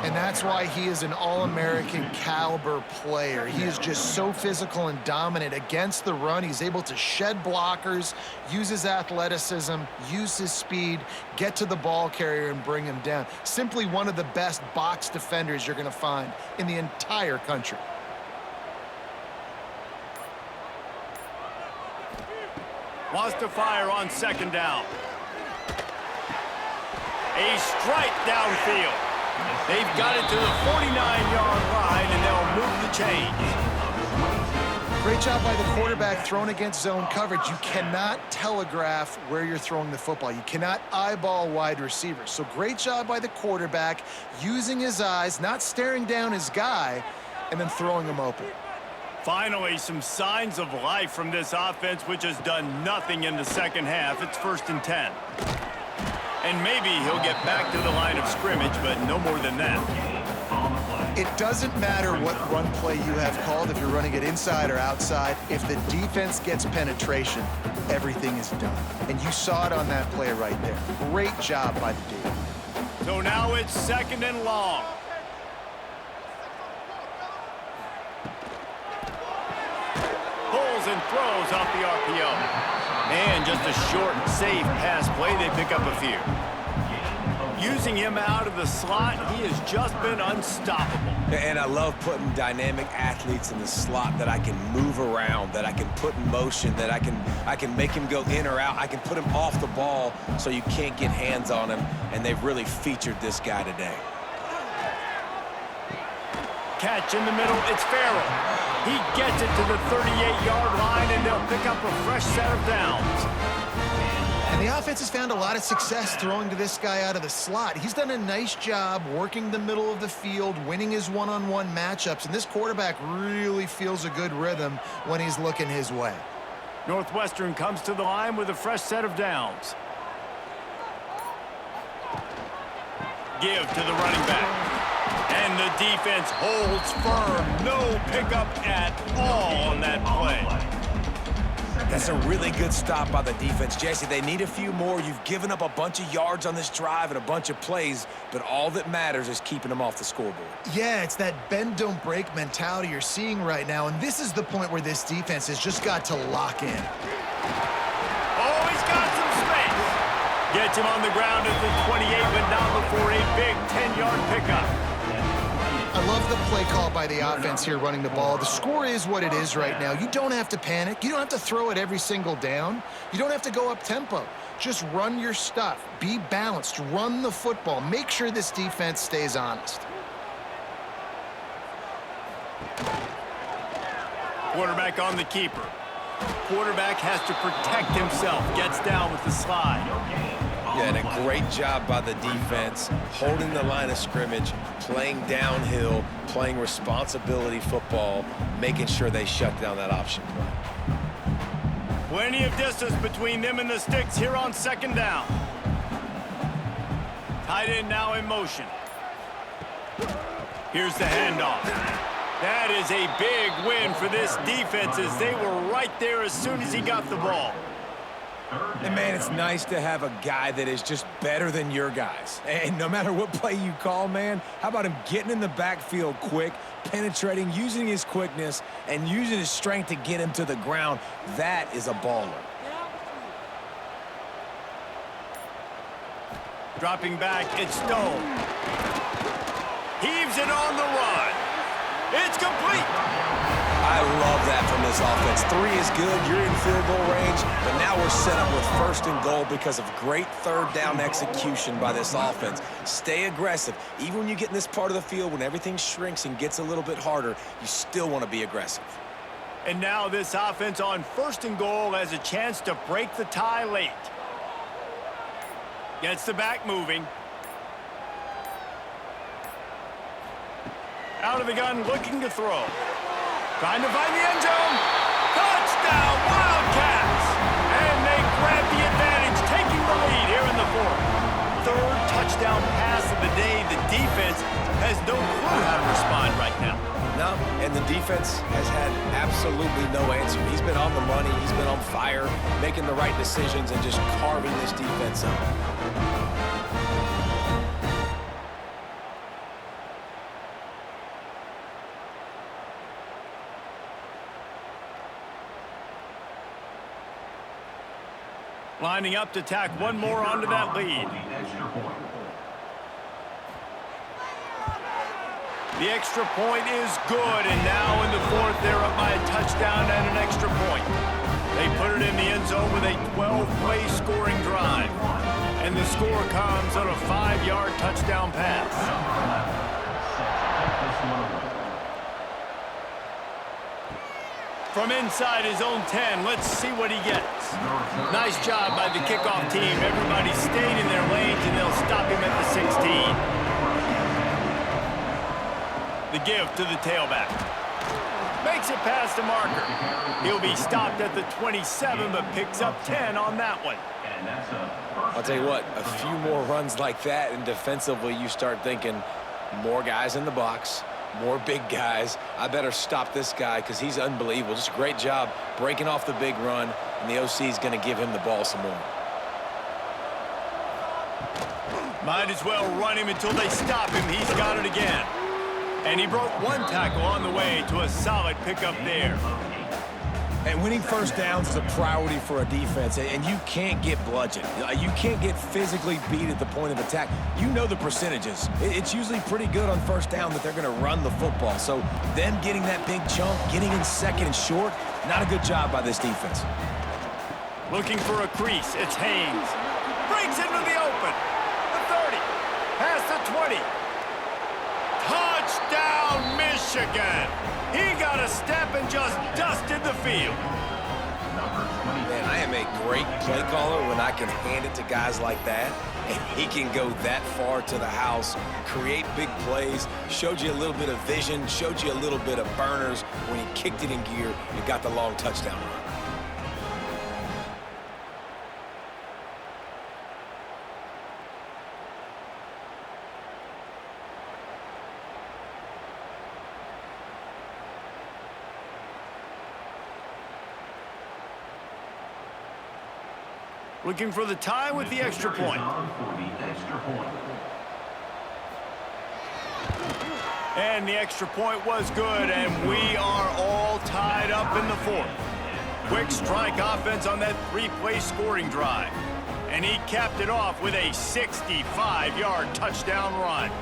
And that's why he is an All-American caliber player. He is just so physical and dominant against the run. He's able to shed blockers, use his athleticism, use his speed, get to the ball carrier and bring him down. Simply one of the best box defenders you're going to find in the entire country. Wants to fire on 2nd down. A strike downfield. They've got it to the 49-yard line, and they'll move the chains. Great job by the quarterback thrown against zone coverage. You cannot telegraph where you're throwing the football. You cannot eyeball wide receivers. So great job by the quarterback using his eyes, not staring down his guy, and then throwing him open. Finally, some signs of life from this offense, which has done nothing in the second half. It's 1st and 10. And maybe he'll get back to the line of scrimmage, but no more than that. It doesn't matter what run play you have called, if you're running it inside or outside. If the defense gets penetration, everything is done. And you saw it on that play right there. Great job by the D. So now it's 2nd and long. Pulls and throws off the RPO. And just a short and safe pass play, they pick up a few. Using him out of the slot, he has just been unstoppable. And I love putting dynamic athletes in the slot that I can move around, that I can put in motion, that I can make him go in or out. I can put him off the ball so you can't get hands on him, and they've really featured this guy today. Catch in the middle, it's Farrell. He gets it to the 38-yard line, and they'll pick up a fresh set of downs. And the offense has found a lot of success throwing to this guy out of the slot. He's done a nice job working the middle of the field, winning his one-on-one matchups, and this quarterback really feels a good rhythm when he's looking his way. Northwestern comes to the line with a fresh set of downs. Give to the running back. And the defense holds firm. No pickup at all on that play. That's a really good stop by the defense. Jesse, they need a few more. You've given up a bunch of yards on this drive and a bunch of plays, but all that matters is keeping them off the scoreboard. Yeah, it's that bend, don't break mentality you're seeing right now, and this is the point where this defense has just got to lock in. Oh, he's got some space. Gets him on the ground at the 28, but not before a big 10-yard pickup. I love the play call by the offense here running the ball. The score is what it is right now. You don't have to panic. You don't have to throw it every single down. You don't have to go up tempo. Just run your stuff. Be balanced. Run the football. Make sure this defense stays honest. Quarterback on the keeper. Quarterback has to protect himself. Gets down with the slide. Yeah, and a great job by the defense, holding the line of scrimmage, playing downhill, playing responsibility football, making sure they shut down that option play. Plenty of distance between them and the sticks here on second down. Tight end now in motion. Here's the handoff. That is a big win for this defense as they were right there as soon as he got the ball. And, man, it's nice to have a guy that is just better than your guys. And no matter what play you call, man, how about him getting in the backfield quick, penetrating, using his quickness, and using his strength to get him to the ground? That is a baller. Dropping back, it's Stone. Heaves it on the run. It's complete. I love that from this offense. 3 is good. You're in field goal range, but now we're set up with 1st and goal because of great third down execution by this offense. Stay aggressive. Even when you get in this part of the field, when everything shrinks and gets a little bit harder, you still want to be aggressive. And now this offense on 1st and goal has a chance to break the tie late. Gets the back moving. Out of the gun, looking to throw. Trying to find the end zone. Touchdown, Wildcats! And they grab the advantage, taking the lead here in the 4th. 3rd touchdown pass of the day. The defense has no clue how to respond right now. No, and the defense has had absolutely no answer. He's been on the money. He's been on fire, making the right decisions and just carving this defense up. Lining up to tack one more onto that lead. The extra point is good, and now in the 4th, they're up by a touchdown and an extra point. They put it in the end zone with a 12-play scoring drive. And the score comes on a 5-yard touchdown pass. From inside his own 10, let's see what he gets. Nice job by the kickoff team. Everybody stayed in their lanes, and they'll stop him at the 16. The give to the tailback. Makes it past the marker. He'll be stopped at the 27, but picks up 10 on that one. I'll tell you what, a few more runs like that, and defensively you start thinking more guys in the box, more big guys. I better stop this guy because he's unbelievable. Just a great job breaking off the big run, and the OC is going to give him the ball some more. Might as well run him until they stop him. He's got it again. And he broke one tackle on the way to a solid pickup there. And winning 1st downs is a priority for a defense, and you can't get bludgeoned. You can't get physically beat at the point of attack. You know the percentages. It's usually pretty good on 1st down that they're going to run the football. So them getting that big chunk, getting in 2nd and short, not a good job by this defense. Looking for a crease. It's Haynes. Breaks into the open. The 30. Past the 20. Touchdown, Michigan! He got a step and just dusted the field. Man, I am a great play caller when I can hand it to guys like that, and he can go that far to the house, create big plays, showed you a little bit of vision, showed you a little bit of burners when he kicked it in gear and got the long touchdown run. Looking for the tie with the extra point. And the extra point was good, and we are all tied up in the fourth. Quick strike offense on that three-play scoring drive. And he capped it off with a 65-yard touchdown run.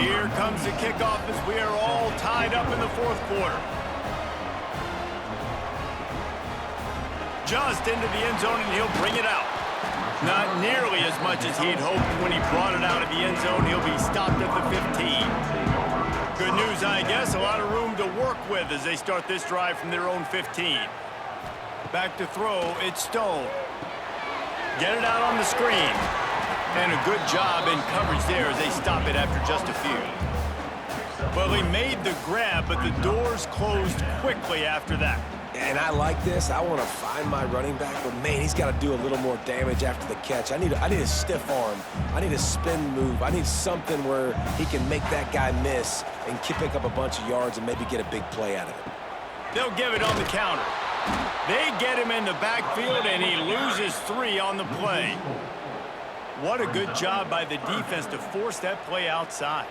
Here comes the kickoff as we are all tied up in the fourth quarter. Just into the end zone, and he'll bring it out. Not nearly as much as he'd hoped when he brought it out of the end zone. He'll be stopped at the 15. Good news, I guess. A lot of room to work with as they start this drive from their own 15. Back to throw, it's Stone. Get it out on the screen. And a good job in coverage there as they stop it after just a few. Well, he made the grab, but the doors closed quickly after that. And I like this. I want to find my running back, but man, he's got to do a little more damage after the catch. I need a stiff arm. I need a spin move. I need something where he can make that guy miss and pick up a bunch of yards and maybe get a big play out of it. They'll give it on the counter. They get him in the backfield, and he loses 3 on the play. What a good job by the defense to force that play outside.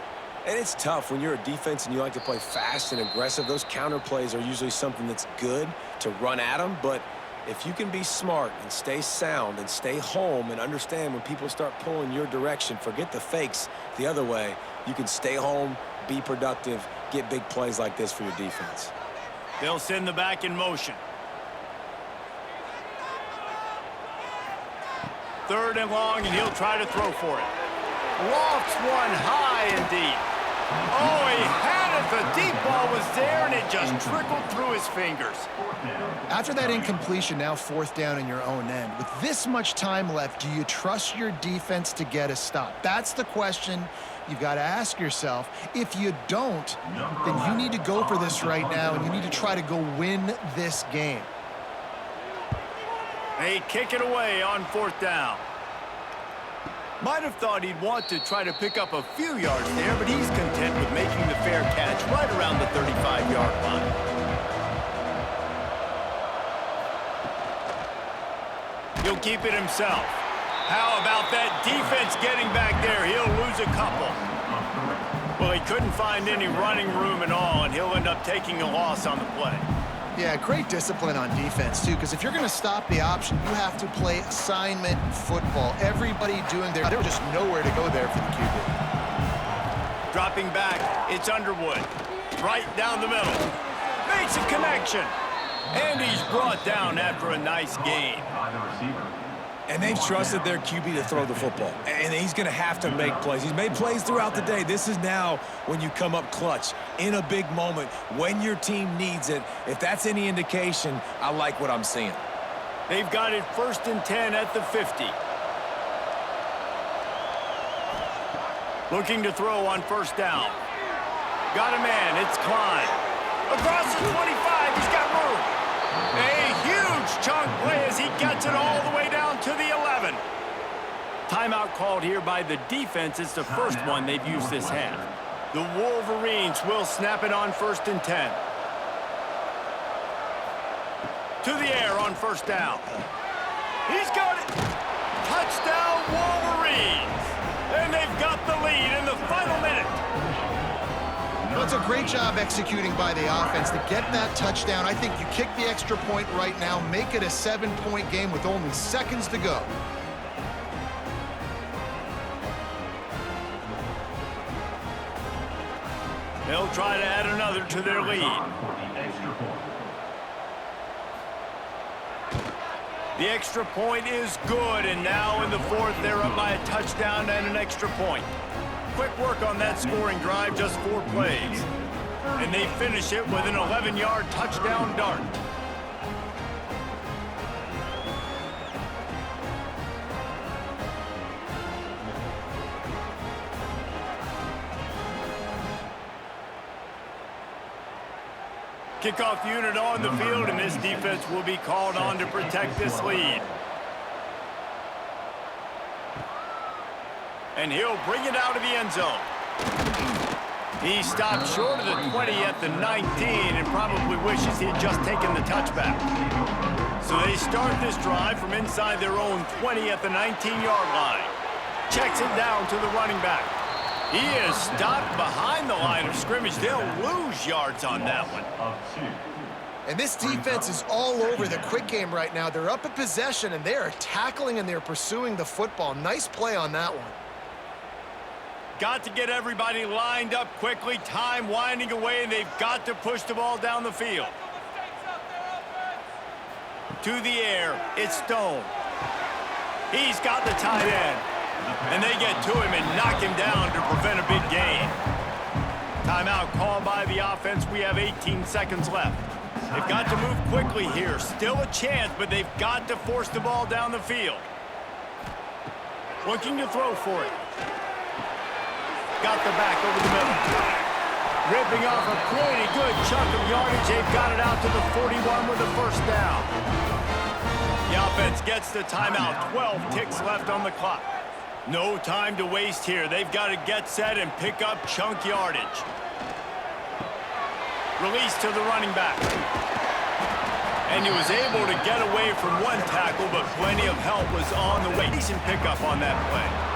And it's tough when you're a defense and you like to play fast and aggressive. Those counter plays are usually something that's good to run at them. But if you can be smart and stay sound and stay home and understand when people start pulling your direction, forget the fakes the other way, you can stay home, be productive, get big plays like this for your defense. They'll send the back in motion. 3rd and long, and he'll try to throw for it. Lofts one high and deep. Oh, he had it. The deep ball was there, and it just trickled through his fingers. After that incompletion, now 4th down in your own end. With this much time left, do you trust your defense to get a stop? That's the question you've got to ask yourself. If you don't, then you need to go for this right now, and you need to try to go win this game. They kick it away on 4th down. Might have thought he'd want to try to pick up a few yards there, but he's content with making the fair catch right around the 35-yard line. He'll keep it himself. How about that defense getting back there? He'll lose a couple. Well, he couldn't find any running room at all, and he'll end up taking a loss on the play. Yeah, great discipline on defense, too, because if you're going to stop the option, you have to play assignment football. Everybody doing there was just nowhere to go there for the QB. Dropping back, it's Underwood. Right down the middle. Makes a connection. And he's brought down after a nice gain. And they've trusted their QB to throw the football. And he's going to have to make plays. He's made plays throughout the day. This is now when you come up clutch in a big moment when your team needs it. If that's any indication, I like what I'm seeing. They've got it 1st and 10 at the 50. Looking to throw on 1st down. Got a man. It's Klein. Across the 25. He's got room. A huge chunk play as he gets it all the way down to the 11. Timeout called here by the defense. It's the first one they've used this half. The Wolverines will snap it on 1st and 10. To the air on 1st down. He's got it. Touchdown Wolverines. And they've got the lead in the final minute. Well, it's a great job executing by the offense to get that touchdown. I think you kick the extra point right now, make it a 7-point game with only seconds to go. They'll try to add another to their lead. The extra point is good, and now in the 4th, they're up by a touchdown and an extra point. Quick work on that scoring drive, just 4 plays. And they finish it with an 11-yard touchdown dart. Kickoff unit on the field, and this defense will be called on to protect this lead. And he'll bring it out of the end zone. He stopped short of the 20 at the 19 and probably wishes he had just taken the touchback. So they start this drive from inside their own 20 at the 19-yard line. Checks it down to the running back. He is stopped behind the line of scrimmage. They'll lose yards on that one. And this defense is all over the quick game right now. They're up at possession, and they are tackling and they're pursuing the football. Nice play on that one. Got to get everybody lined up quickly. Time winding away, and they've got to push the ball down the field. To the air, it's Stone. He's got the tight end. And they get to him and knock him down to prevent a big gain. Timeout called by the offense. We have 18 seconds left. They've got to move quickly here. Still a chance, but they've got to force the ball down the field. Looking to throw for it. Got the back over the middle. Ripping off a pretty good chunk of yardage. They've got it out to the 41 with a first down. The offense gets the timeout. 12 ticks left on the clock. No time to waste here. They've got to get set and pick up chunk yardage. Release to the running back. And he was able to get away from one tackle, but plenty of help was on the way. Decent pickup on that play.